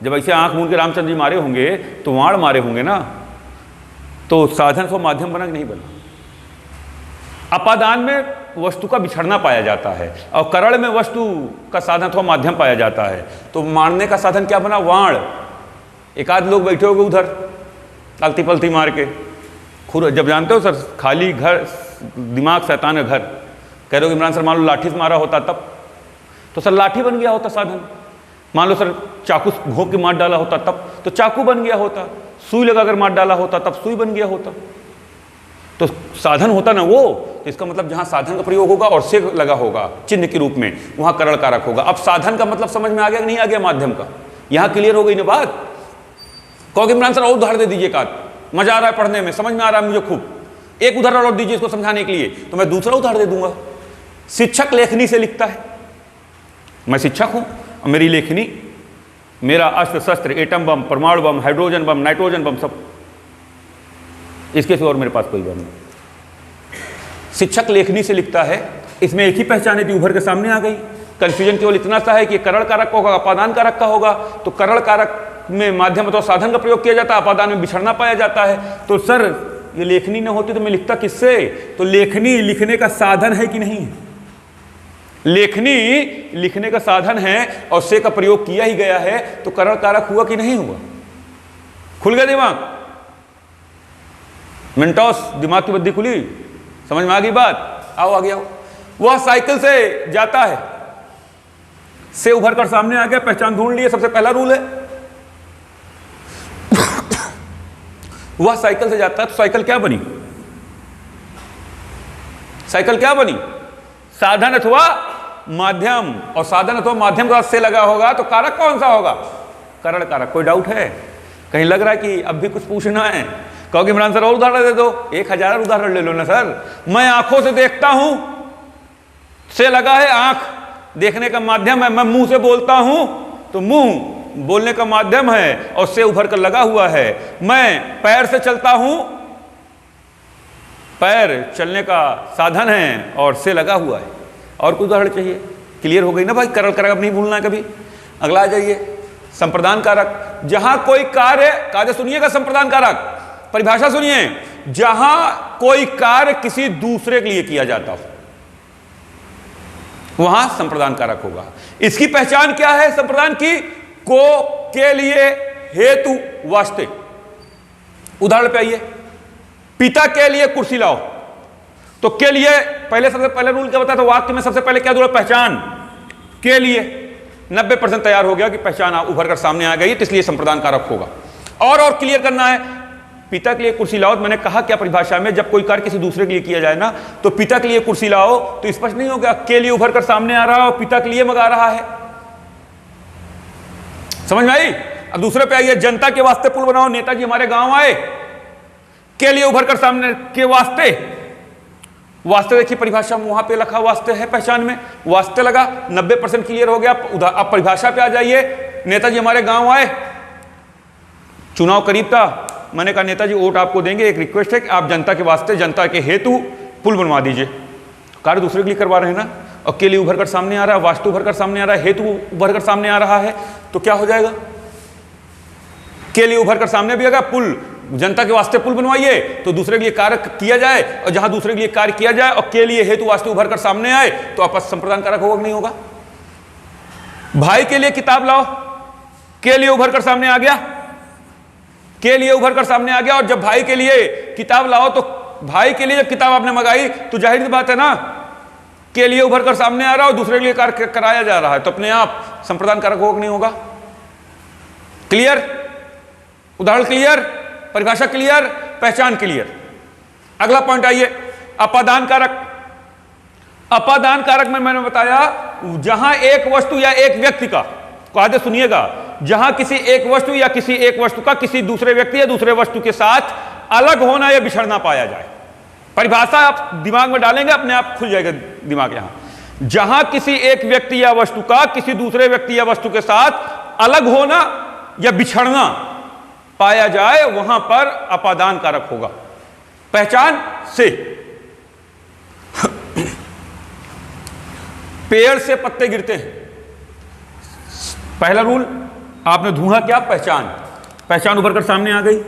जब ऐसे आंख मूंद के रामचंद्र जी मारे होंगे तो वाण मारे होंगे ना, तो साधन अथवा माध्यम बना कि नहीं बना? अपादान में वस्तु का बिछड़ना पाया जाता है और करण में वस्तु का साधन अथवा माध्यम पाया जाता है। तो मारने का साधन क्या बना? वाण। एक आध लोग बैठे होंगे उधर अलती पलती मार के, खुद जब जानते हो सर, खाली घर, दिमाग शैतान का घर। कह रहे हो इमरान सर मान लो लाठी से मारा होता तब, तो सर लाठी बन गया होता साधन। मान लो सर चाकू घोंप के मार डाला होता तब, तो चाकू बन गया होता। सुई लगाकर मार डाला होता तब सुई बन गया होता। तो साधन होता ना वो, तो इसका मतलब जहां साधन का प्रयोग होगा और से लगा होगा चिन्ह के रूप में, वहां करण कारक होगा। अब साधन का मतलब समझ में आ गया कि नहीं आ गया? माध्यम का यहां क्लियर हो गई ना बात? कहोगे इमरान सर और उदाहरण दे दीजिए, का मजा आ रहा है पढ़ने में, समझ में आ रहा है मुझे खूब, एक उदाहरण और दीजिए इसको समझाने के लिए। तो मैं दूसरा उदाहरण दे दूंगा। शिक्षक लेखनी से लिखता है, मैं शिक्षक हूं, मेरी लेखनी, मेरा अस्त्र शस्त्र, एटम बम, परमाणु बम, हाइड्रोजन बम, नाइट्रोजन बम, सब, इसके सिवा और मेरे पास कोई बम नहीं। शिक्षक लेखनी से लिखता है, इसमें एक ही पहचान थी, उभर के सामने आ गई। कंफ्यूजन केवल इतना सा है कि करण कारक का होगा, अपादान कारक का होगा। तो करण कारक में माध्यम अथवा साधन का प्रयोग किया जाता है, अपादान में बिछड़ना पाया जाता है। तो सर ये लेखनी न होती तो मैं लिखता किससे? तो लेखनी लिखने का साधन है कि नहीं? लेखनी लिखने का साधन है और से का प्रयोग किया ही गया है, तो करण कारक हुआ कि नहीं हुआ? खुल गया दिमाग? मिनटॉस दिमाग की बत्ती खुली, समझ में आ गई बात? आओ आगे आओ। वह साइकिल से जाता है, से उभर कर सामने आ गया, पहचान ढूंढ लिए, सबसे पहला रूल है। वह साइकिल से जाता है, तो साइकिल क्या बनी? साइकिल क्या बनी? साधन अथवा माध्यम, और साधन अथवा माध्यम का से लगा होगा, तो कारक कौन सा होगा? करण कारक। कोई डाउट है? कहीं लग रहा है कि अब भी कुछ पूछना है? कहोगे इमरान सर और उदाहरण दे दो। 1000 उदाहरण ले लो ना सर। मैं आंखों से देखता हूं, से लगा है आंख, देखने का माध्यम है। मैं मुंह से बोलता हूं, तो मुंह बोलने का माध्यम है और से उभर कर लगा हुआ है। मैं पैर से चलता हूं, पैर चलने का साधन है और से लगा हुआ है। और कुछ उदाहरण चाहिए? क्लियर हो गई ना भाई? करण कारक नहीं भूलना कभी। अगला आ जाइए, संप्रदान कारक। जहां कोई कार्य, कार्य सुनिएगा, संप्रदान कारक परिभाषा सुनिए, जहां कोई कार्य किसी दूसरे के लिए किया जाता हो, वहां संप्रदान कारक होगा। इसकी पहचान क्या है संप्रदान की? को के लिए हेतु वास्ते। उदाहरण पे आइए, पिता के लिए कुर्सी लाओ, तो के लिए पहले सबसे पहले रूल क्या बताया था, वाक्य में सबसे पहले क्या जोड़ा, पहचान। के लिए 90% तैयार हो गया कि पहचान उभर कर सामने आ गई, इसलिए संप्रदान कारक होगा। और क्लियर करना है, पिता के लिए कुर्सी लाओ, मैंने कहा क्या परिभाषा में, जब कोई कार्य किसी दूसरे के लिए किया जाए ना, तो पिता के लिए कुर्सी लाओ तो स्पष्ट नहीं हो गया के लिए उभर कर सामने आ रहा है और पिता के लिए मंगा रहा है। समझ में आई? अब दूसरे पे आइए, जनता के वास्ते पुल बनाओ, नेताजी हमारे गांव आए, के लिए उभर कर सामने, के वास्ते। वास्ते देखिए परिभाषा वहां पे लिखा वास्ते है, पहचान में वास्ते लगा, 90% क्लियर हो गया। अब परिभाषा पे आ जाइए, नेताजी हमारे गांव आए, चुनाव करीब था, मैंने कहा नेताजी वोट आपको देंगे, एक रिक्वेस्ट है कि आप जनता के वास्ते, जनता के हेतु पुल बनवा दीजिए। कार्य दूसरे के लिए करवा रहे हैं ना, और के लिए उभर कर सामने आ रहा है, वास्तु उभर कर सामने आ रहा है, हेतु उभर कर सामने आ रहा है, तो क्या हो जाएगा, के लिए उभर कर सामने भी आएगा, पुल जनता के वास्ते पुल बनवाइए, तो दूसरे के लिए कार्य किया जाए, और जहां दूसरे के लिए कार्य किया जाए और के लिए हेतु वास्तु उभर कर सामने आए, तो आपस संप्रदान कारक होगा कि नहीं होगा। भाई के लिए किताब लाओ, के लिए उभर कर सामने आ गया, के लिए उभर कर सामने आ गया, और जब भाई के लिए किताब लाओ, तो भाई के लिए जब किताब आपने मंगाई, तो जाहिर सी बात है ना, के लिए उभर कर सामने आ रहा है और दूसरे के लिए कार्य कराया जा रहा है, तो अपने आप संप्रदान कारक होगा कि नहीं होगा। क्लियर? उदाहरण क्लियर, परिभाषा क्लियर, पहचान क्लियर। अगला पॉइंट आइए, अपादान कारक। अपादान कारक में मैंने बताया, जहां एक वस्तु या एक व्यक्ति का, आदे सुनिएगा, जहां किसी एक वस्तु या किसी एक वस्तु का किसी दूसरे व्यक्ति या दूसरे वस्तु के साथ अलग होना या बिछड़ना पाया जाए। परिभाषा आप दिमाग में डालेंगे, अपने आप खुल जाएगा दिमाग। यहां जहां किसी एक व्यक्ति या वस्तु का किसी दूसरे व्यक्ति या वस्तु के साथ अलग होना या बिछड़ना पाया जाए, वहां पर अपादान कारक होगा। पहचान से पेड़ से पत्ते गिरते हैं, पहला रूल आपने ढूंढा क्या, पहचान। पहचान उभर कर सामने आ गई,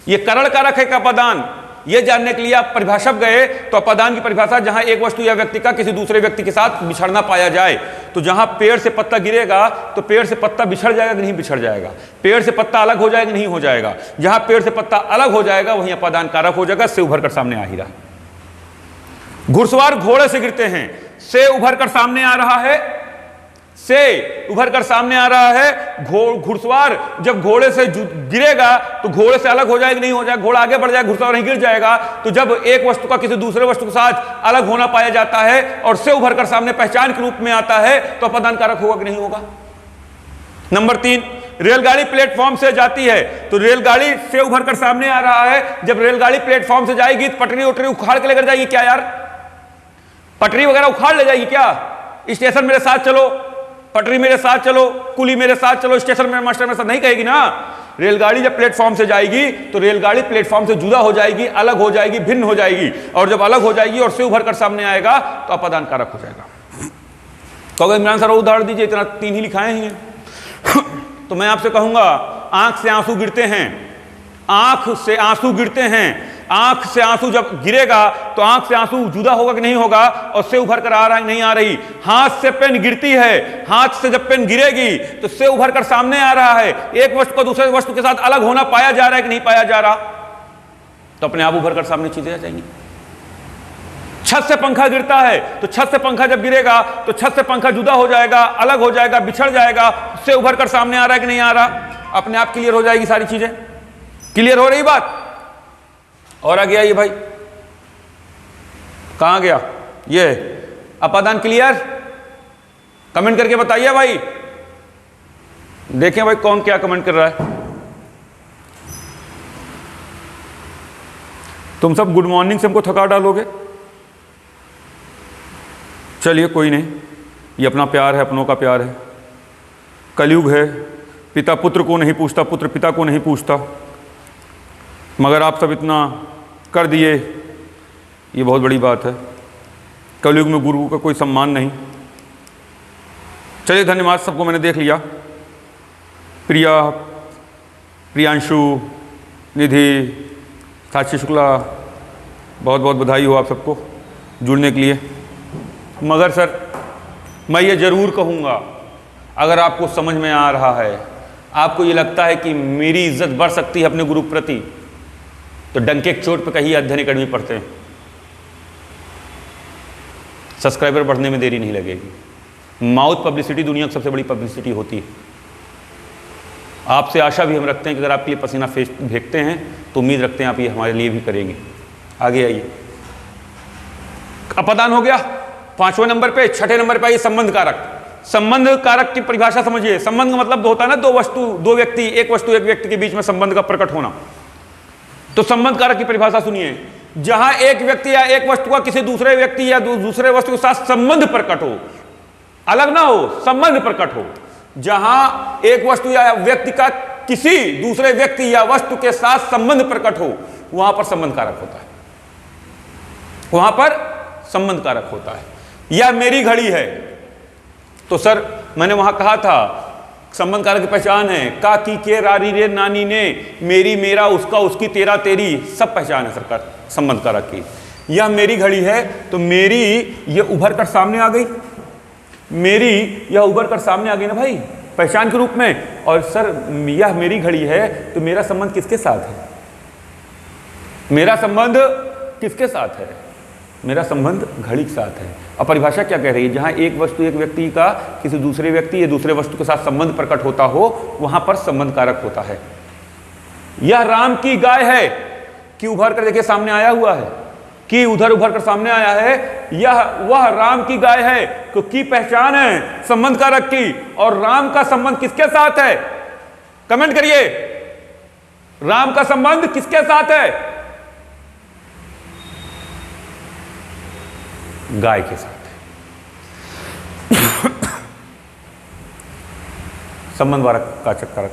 ये करण कारक है का अपादान। ये जानने के लिए आप परिभाषा गए, तो अपादान की परिभाषा, जहां एक वस्तु या व्यक्ति का किसी दूसरे व्यक्ति के साथ बिछड़ना पाया जाए, तो जहां पेड़ से पत्ता गिरेगा, तो पेड़ से पत्ता बिछड़ जाएगा कि नहीं बिछड़ जाएगा, पेड़ से पत्ता अलग हो जाएगा कि नहीं हो जाएगा, जहां पेड़ से पत्ता अलग हो जाएगा वहीं अपादान कारक हो जाएगा। से उभर कर सामने आ ही रहा। घुड़सवार घोड़े से गिरते हैं, से उभर कर सामने आ रहा है, से उभर कर सामने आ रहा है। घुड़सवार जब घोड़े से गिरेगा तो घोड़े से अलग हो जाएगा नहीं हो जाएगा, घोड़ा आगे बढ़ जाएगा, घुड़सवार नहीं गिर जाएगा। तो जब एक वस्तु का किसी दूसरे वस्तु के साथ अलग होना पाया जाता है और से उभर कर सामने पहचान के रूप में आता है, तो अपादान कारक होगा कि नहीं होगा। नंबर 3, रेलगाड़ी प्लेटफॉर्म से जाती है, तो रेलगाड़ी से उभर कर सामने आ रहा है। जब रेलगाड़ी प्लेटफॉर्म से जाएगी तो पटरी उटरी उखाड़ के लेकर जाएगी क्या यार, पटरी वगैरह उखाड़ ले जाएगी क्या। स्टेशन मेरे साथ चलो, पटरी मेरे साथ चलो, कुली मेरे साथ चलो, स्टेशन में मास्टर मेरे साथ नहीं कहेगी ना। रेलगाड़ी जब प्लेटफॉर्म से जाएगी तो रेलगाड़ी प्लेटफॉर्म से जुदा हो जाएगी, अलग हो जाएगी, भिन्न हो जाएगी, और जब अलग हो जाएगी और से उभर कर सामने आएगा तो अपादान कारक हो जाएगा। कहोगे इमरान सर उदाहरण दीजिए, इतना 3 ही लिखाए हैं। तो मैं आपसे कहूंगा, आंख से आंसू गिरते हैं, आंख से आंसू गिरते हैं। आंख से आंसू जब गिरेगा तो आंख से आंसू जुदा होगा कि नहीं होगा, और से उभर कर आ रहा है नहीं आ रही। हाथ से पेन गिरती है, हाथ से जब पेन गिरेगी तो से उभर कर सामने आ रहा है। एक वस्तु को दूसरे वस्तु के साथ अलग होना पाया जा रहा है कि नहीं पाया जा रहा, तो अपने आप उभर कर सामने चीजें आ जाएंगी। छत से पंखा गिरता है, तो छत से पंखा जब गिरेगा तो छत से पंखा जुदा हो जाएगा, अलग हो जाएगा, बिछड़ जाएगा। से उभर कर सामने आ रहा है कि नहीं आ रहा, अपने आप क्लियर हो जाएगी सारी चीजें। क्लियर हो रही बात? और आ गया ये भाई, कहां गया ये अपादान। क्लियर? कमेंट करके बताइए भाई, देखें भाई कौन क्या कमेंट कर रहा है। तुम सब गुड मॉर्निंग से हमको थका डालोगे, चलिए कोई नहीं, ये अपना प्यार है, अपनों का प्यार है। कलयुग है, पिता पुत्र को नहीं पूछता, पुत्र पिता को नहीं पूछता, मगर आप सब इतना कर दिए, ये बहुत बड़ी बात है। कलयुग में गुरु का कोई सम्मान नहीं। चलिए धन्यवाद, सबको मैंने देख लिया। प्रिया, प्रियांशु, निधि, साक्षी शुक्ला, बहुत बहुत बधाई हो आप सबको जुड़ने के लिए। मगर सर मैं ये ज़रूर कहूँगा, अगर आपको समझ में आ रहा है आपको ये लगता है कि मेरी इज्जत बढ़ सकती है अपने गुरु प्रति, तो डंके की चोट पर कहीं अध्ययन अकेडमी पढ़ते हैं, सब्सक्राइबर बढ़ने में देरी नहीं लगेगी। माउथ पब्लिसिटी दुनिया की सबसे बड़ी पब्लिसिटी होती है। आपसे आशा भी हम रखते हैं कि अगर आपके लिए पसीना फेंकते हैं तो उम्मीद रखते हैं आप ये हमारे लिए भी करेंगे। आगे आइए, अपदान हो गया 5वें नंबर पे। 6ठे नंबर पे आइए संबंध कारक। संबंध कारक की परिभाषा समझिए। संबंध का मतलब होता है ना दो व्यक्ति, एक वस्तु एक व्यक्ति के बीच में संबंध का प्रकट होना। तो संबंध कारक की परिभाषा सुनिए, जहां एक व्यक्ति या एक वस्तु का किसी दूसरे व्यक्ति या दूसरे वस्तु के साथ संबंध प्रकट हो, अलग ना हो, संबंध प्रकट हो। जहां एक वस्तु या व्यक्ति का किसी दूसरे व्यक्ति या वस्तु के साथ संबंध प्रकट हो, वहां पर संबंध कारक होता है, वहां पर संबंध कारक होता है। या मेरी घड़ी है, तो सर मैंने वहां कहा था संबंध कारक की पहचान है का, की, के, रारी, रे, नानी, ने, मेरी, मेरा, उसका, उसकी, तेरा, तेरी, सब पहचान है सरकार संबंध कारक की। यह मेरी घड़ी है, तो मेरी ये उभर कर सामने आ गई, मेरी यह उभर कर सामने आ गई ना भाई, पहचान के रूप में। और सर यह मेरी घड़ी है, तो मेरा संबंध किसके साथ है? मेरा संबंध किसके साथ है? मेरा संबंध घड़ी के साथ है। और परिभाषा क्या कह रही है? जहां एक वस्तु एक व्यक्ति का किसी दूसरे व्यक्ति या दूसरे वस्तु के साथ संबंध प्रकट होता हो, वहां पर संबंध कारक होता है। यह राम की गाय है, कि उभर कर देखिए सामने आया हुआ है, कि उधर उभर कर सामने आया है, यह वह राम की गाय है, तो की पहचान है संबंध कारक की। और राम का संबंध किसके साथ है? कमेंट करिए, राम का संबंध किसके साथ है? गाय के साथ है। संबंध वारक का चक्कर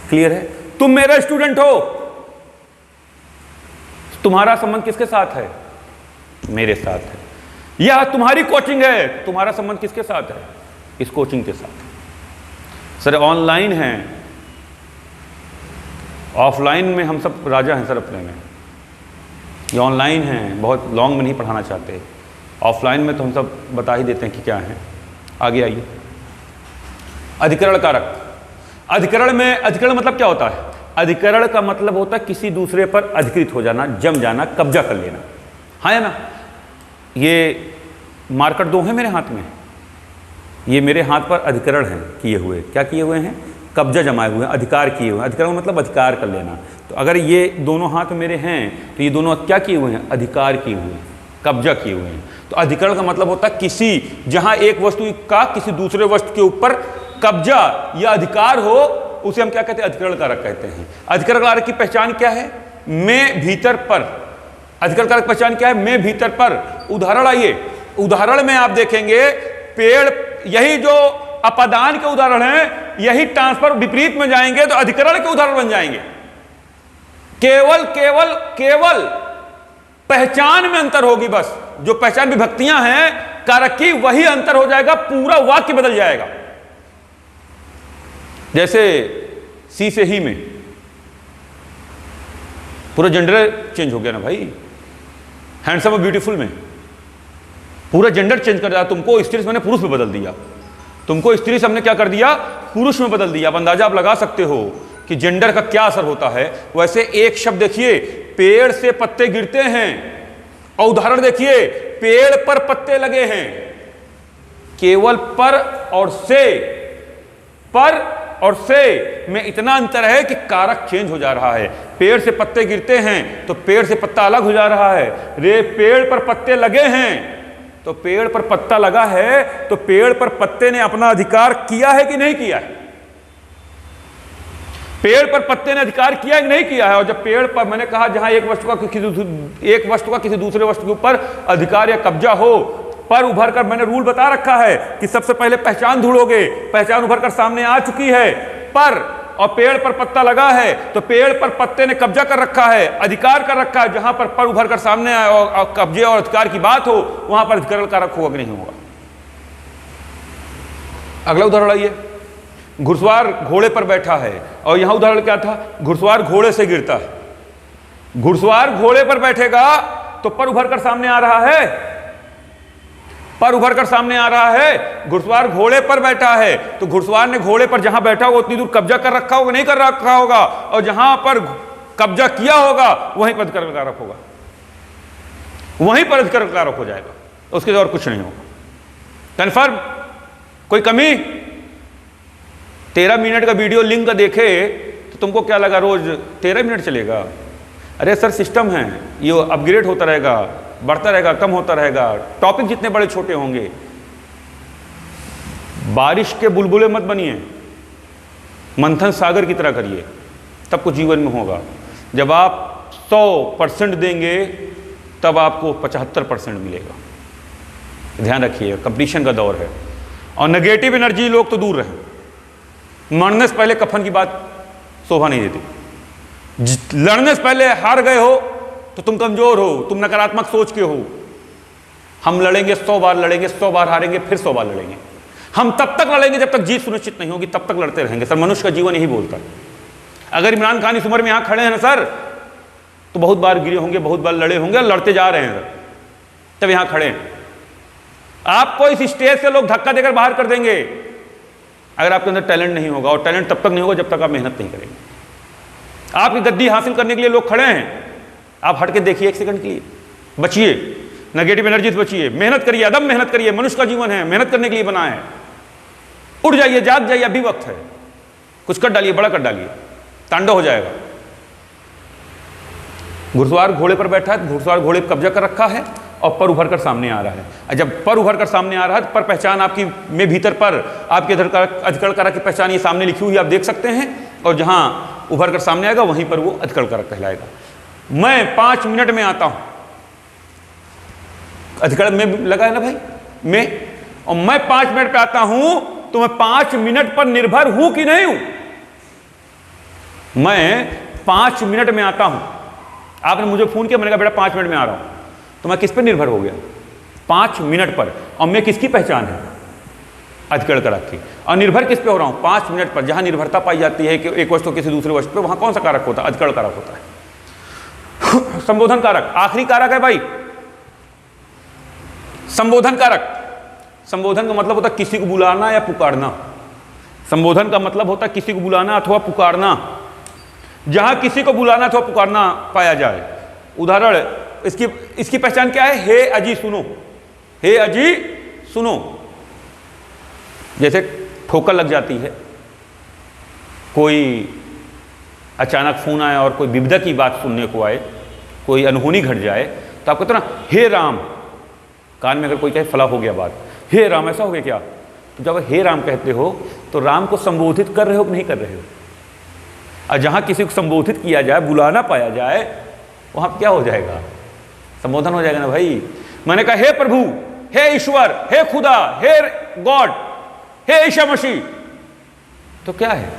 क्लियर है? तुम मेरे स्टूडेंट हो, तुम्हारा संबंध किसके साथ है? मेरे साथ है। यह तुम्हारी कोचिंग है, तुम्हारा संबंध किसके साथ है? इस कोचिंग के साथ। सर ऑनलाइन है, ऑफलाइन में हम सब राजा हैं सर अपने में। ये ऑनलाइन है, बहुत लॉन्ग में नहीं पढ़ाना चाहते। ऑफलाइन में तो हम सब बता ही देते हैं कि क्या है। आगे आइए, अधिकरण कारक। अधिकरण में, अधिकरण मतलब क्या होता है? अधिकरण का मतलब होता है किसी दूसरे पर अधिकृत हो जाना, जम जाना, कब्जा कर लेना। हाँ है ना? ये मार्कर दो हैं मेरे हाथ में, ये मेरे हाथ पर अधिकरण हैं किए हुए। क्या किए हुए हैं? कब्जा जमाए हुए हैं, अधिकार किए हुए हैं। अधिकरण मतलब अधिकार कर लेना। तो अगर ये दोनों हाथ मेरे हैं, तो ये दोनों क्या किए हुए हैं? अधिकार किए हुए हैं, कब्जा किए हुए हैं। तो अधिकरण का मतलब होता है किसी, जहां एक वस्तु का किसी दूसरे वस्तु के ऊपर कब्जा या अधिकार हो, उसे हम क्या कहते हैं? अधिकरण कारक कहते हैं। अधिकरण कारक की पहचान क्या है? मैं भीतर पर। अधिकरण कारक पहचान क्या है? मैं भीतर पर। उदाहरण आइए, उदाहरण में आप देखेंगे पेड़, यही जो अपदान के उदाहरण हैं, यही ट्रांसफर विपरीत में जाएंगे तो अधिकरण के उदाहरण बन जाएंगे। केवल केवल केवल पहचान में अंतर होगी, बस जो पहचान विभक्तियां हैं कारक की, वही अंतर हो जाएगा, पूरा वाक्य बदल जाएगा। जैसे सी से ही में पूरा जेंडर चेंज हो गया ना भाई। हैंडसम और ब्यूटीफुल में पूरा जेंडर चेंज कर दिया। तुमको स्त्री से मैंने पुरुष में बदल दिया, तुमको स्त्री से हमने क्या कर दिया? पुरुष में बदल दिया। अब अंदाजा आप लगा सकते हो कि जेंडर का क्या असर होता है। वैसे एक शब्द देखिए, पेड़ से पत्ते गिरते हैं, और उदाहरण देखिए, पेड़ पर पत्ते लगे हैं। केवल पर और से, पर और से में इतना अंतर है कि कारक चेंज हो जा रहा है। पेड़ से पत्ते गिरते हैं तो पेड़ से पत्ता अलग हो जा रहा है। रे पेड़ पर पत्ते लगे हैं, तो पेड़ पर पत्ता लगा है, तो पेड़ पर पत्ते ने अपना अधिकार किया है कि नहीं किया है? पेड़ पर पत्ते ने अधिकार किया है कि नहीं किया है? और जब पेड़ पर, मैंने कहा जहां एक वस्तु का किसी दूसरे वस्तु के ऊपर अधिकार या कब्जा हो, पर उभर कर, मैंने रूल बता रखा है कि सबसे पहले पहचान ढूंढोगे। पहचान उभर कर सामने आ चुकी है, पर, और पेड़ पर पत्ता लगा है, तो पेड़ पर पत्ते ने कब्जा कर रखा है, अधिकार कर रखा है। जहां पर उभर कर सामने आए और कब्जे और अधिकार की बात हो, वहां पर अधिकरण कारक होगा कि नहीं होगा? अगला उदाहरण आइए, घुड़सवार घोड़े पर बैठा है, और यहां उदाहरण क्या था? घुड़सवार घोड़े से गिरता है। घुड़सवार घोड़े पर बैठेगा तो पर उभर कर सामने आ रहा है, पर उभर कर सामने आ रहा है, घुड़सवार घोड़े पर बैठा है, तो घुड़सवार ने घोड़े पर जहां बैठा होगा उतनी दूर कब्जा कर रखा होगा, नहीं कर रखा होगा, और जहां पर कब्जा किया होगा वहीं पर अधिकार कारक होगा, वहीं पर अधिकार कारक हो जाएगा, उसके और कुछ नहीं होगा। कन्फर्म? कोई कमी? 13 मिनट का वीडियो लिंक का देखे तो तुमको क्या लगा रोज 13 मिनट चलेगा? अरे सर सिस्टम है, ये अपग्रेड होता रहेगा, बढ़ता रहेगा, कम होता रहेगा, टॉपिक जितने बड़े छोटे होंगे। बारिश के बुलबुले मत बनिए, मंथन सागर की तरह करिए, तब कुछ जीवन में होगा। जब आप 100% देंगे तब आपको 75% मिलेगा। ध्यान रखिए, कंपटीशन का दौर है, और नेगेटिव एनर्जी लोग तो दूर रहे। मरने से पहले कफन की बात शोभा नहीं देती। लड़ने से पहले हार गए हो तो तुम कमजोर हो, तुम नकारात्मक सोच के हो। हम लड़ेंगे 100 बार, लड़ेंगे 100 बार, हारेंगे फिर 100 बार लड़ेंगे। हम तब तक लड़ेंगे जब तक जीत सुनिश्चित नहीं होगी, तब तक लड़ते रहेंगे सर। मनुष्य का जीवन यही बोलता है। अगर इमरान खान इस उम्र में यहां खड़े हैं ना सर, तो बहुत बार गिरे होंगे, बहुत बार लड़े होंगे, लड़ते जा रहे हैं सर, तब यहां खड़े हैं। आपको इस स्टेज से लोग धक्का देकर बाहर कर देंगे अगर आपके अंदर टैलेंट नहीं होगा, और टैलेंट तब तक नहीं होगा जब तक आप मेहनत नहीं करेंगे। आपकी गद्दी हासिल करने के लिए लोग खड़े हैं, आप हट के देखिए 1 सेकंड के लिए, बचिए, नेगेटिव एनर्जी से बचिए, मेहनत करिए, अदम मेहनत करिए। मनुष्य का जीवन है, मेहनत करने के लिए बना है। उठ जाइए, जाग जाइए, अभी वक्त है। कुछ कर डालिए, बड़ा कर डालिए, तांडव हो जाएगा। घुड़सवार घोड़े पर बैठा है, घुड़सवार घोड़े पर कब्जा कर रखा है और पर उभर कर सामने आ रहा है। जब पर उभर कर सामने आ रहा है, पर पहचान आपकी में भीतर पर आपके अधिकरण कारक की पहचान ये सामने लिखी हुई आप देख सकते हैं, और जहां उभर कर सामने आएगा वहीं पर वो अधिकरण कारक कहलाएगा। मैं 5 मिनट में आता हूं, अधिकरण में लगा है ना भाई, मैं, और मैं 5 मिनट पे आता हूं, तो मैं 5 मिनट पर निर्भर हूं कि नहीं हूं? मैं 5 मिनट में आता हूं, आपने मुझे फोन किया, मैंने कहा बेटा 5 मिनट में आ रहा हूं, तो मैं किस पर निर्भर हो गया? 5 मिनट पर। और मैं किसकी पहचान है? अधिकरण कारक की। और निर्भर किस पे हो रहा हूं? 5 मिनट पर। जहां निर्भरता पाई जाती है कि एक वस्तु किसी दूसरे वस्तु पे, वहां कौन सा कारक होता है? अधिकरण कारक होता है। संबोधन कारक आखिरी कारक है भाई। संबोधन कारक, संबोधन का मतलब होता है किसी को बुलाना या पुकारना। संबोधन का मतलब होता है किसी को बुलाना अथवा पुकारना। जहां किसी को बुलाना अथवा पुकारना पाया जाए, उदाहरण इसकी पहचान क्या है? हे अजी सुनो, हे अजी सुनो। जैसे ठोकर लग जाती है, कोई अचानक फोन आए और कोई विपदा की बात सुनने को आए, कोई अनहोनी घट जाए, तो आप कहते हो ना हे राम। कान में अगर कोई कहे फला हो गया बात, हे राम ऐसा हो गया क्या, तो जब हे राम कहते हो तो राम को संबोधित कर रहे हो कि नहीं कर रहे हो? और जहां किसी को संबोधित किया जाए, बुलाना पाया जाए, वहां क्या हो जाएगा? संबोधन हो जाएगा ना भाई। मैंने कहा हे प्रभु, हे ईश्वर, हे खुदा, हे गॉड, हे ईशा मसीह, तो क्या है?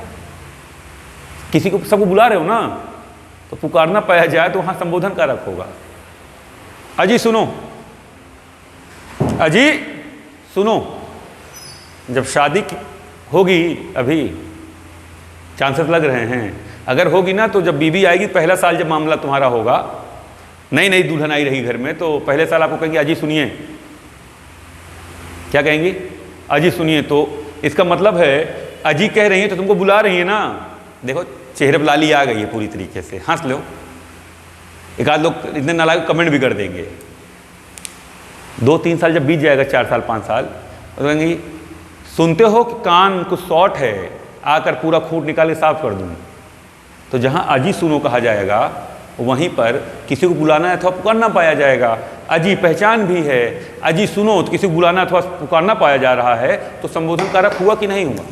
किसी को, सबको बुला रहे हो ना, तो पुकारना पाया जाए तो वहां संबोधन कारक होगा। अजी सुनो, अजी सुनो। जब शादी होगी, अभी चांसेस लग रहे हैं, अगर होगी ना, तो जब बीबी आएगी, पहला साल जब मामला तुम्हारा होगा, नई नई दुल्हन आई रही घर में, तो पहले साल आपको कहेंगे अजी सुनिए। क्या कहेंगी? अजी सुनिए। तो इसका मतलब है अजी कह रही है तो तुमको बुला रही है ना। देखो चेहरे पर लाली आ गई है पूरी तरीके से, हंस लो। एक आध लोग इतने नालायक कमेंट भी कर देंगे। 2-3 साल जब बीत जाएगा, 4 साल 5 साल, तो कहेंगे सुनते हो कि कान कुछ शॉर्ट है, आकर पूरा खूंट निकाल के साफ कर दूं। तो जहां अजी सुनो कहा जाएगा, वहीं पर किसी को बुलाना अथवा पुकारना पाया जाएगा। अजी पहचान भी है, अजी सुनो, तो किसी को बुलाना अथवा पुकारना पाया जा रहा है, तो संबोधन कारक हुआ कि नहीं हुआ?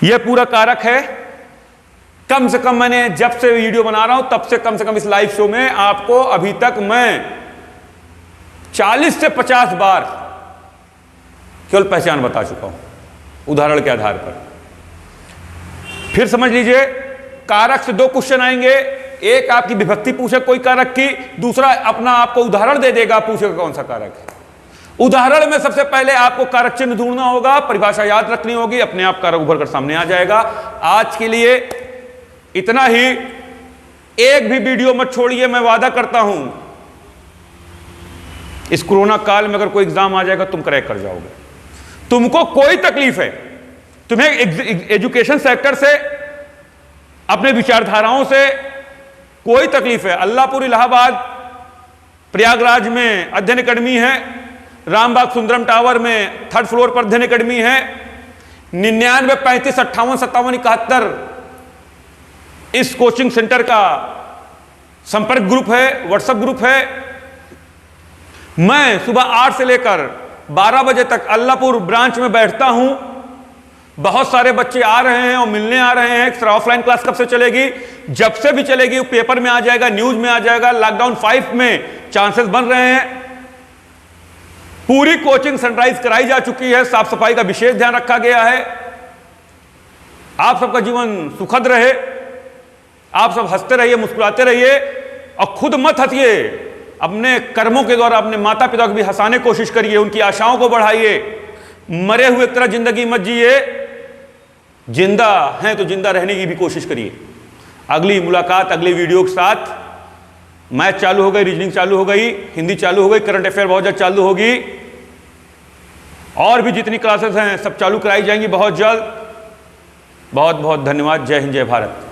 यह पूरा कारक है। कम से कम मैंने जब से वीडियो बना रहा हूं तब से कम इस लाइव शो में आपको अभी तक मैं 40 से 50 बार केवल पहचान बता चुका हूं, उदाहरण के आधार पर। फिर समझ लीजिए, कारक से 2 क्वेश्चन आएंगे। एक आपकी विभक्ति पूछे कोई कारक की, दूसरा अपना आपको उदाहरण दे देगा, पूछेगा कौन सा कारक है। उदाहरण में सबसे पहले आपको कारक चिन्ह ढूंढना होगा, परिभाषा याद रखनी होगी, अपने आप कारक उभर कर सामने आ जाएगा। आज के लिए इतना ही। एक भी वीडियो मत छोड़िए, मैं वादा करता हूं इस कोरोना काल में अगर कोई एग्जाम आ जाएगा तुम क्रैक कर जाओगे। तुमको कोई तकलीफ है, तुम्हें एजुकेशन सेक्टर से, अपने विचारधाराओं से कोई तकलीफ है, अल्लाहपुर इलाहाबाद प्रयागराज में अध्ययन अकेडमी है, रामबाग सुंदरम टावर में 3rd फ्लोर पर अध्ययन अकेडमी है, 99 35 58 57 71 इस कोचिंग सेंटर का संपर्क ग्रुप है, व्हाट्सएप ग्रुप है। मैं सुबह 8 से लेकर 12 बजे तक अल्लाहपुर ब्रांच में बैठता हूं। बहुत सारे बच्चे आ रहे हैं और मिलने आ रहे हैं। सर ऑफलाइन क्लास कब से चलेगी? जब से भी चलेगी, पेपर में आ जाएगा, न्यूज में आ जाएगा। लॉकडाउन 5 में चांसेस बन रहे हैं। पूरी कोचिंग सैनिटाइज कराई जा चुकी है, साफ सफाई का विशेष ध्यान रखा गया है। आप सबका जीवन सुखद रहे, आप सब हंसते रहिए, मुस्कुराते रहिए और खुद मत हंसिए, अपने कर्मों के द्वारा अपने माता पिता को भी हंसाने की कोशिश करिए, उनकी आशाओं को बढ़ाइए। मरे हुए तरह जिंदगी मत जिए, जिंदा हैं तो जिंदा रहने की भी कोशिश करिए। अगली मुलाकात अगली वीडियो के साथ। मैथ चालू हो गई, रीजनिंग चालू हो गई, हिंदी चालू हो गई, करंट अफेयर बहुत जल्द चालू होगी, और भी जितनी क्लासेस हैं सब चालू कराई जाएंगी बहुत जल्द। बहुत बहुत धन्यवाद। जय हिंद, जय भारत।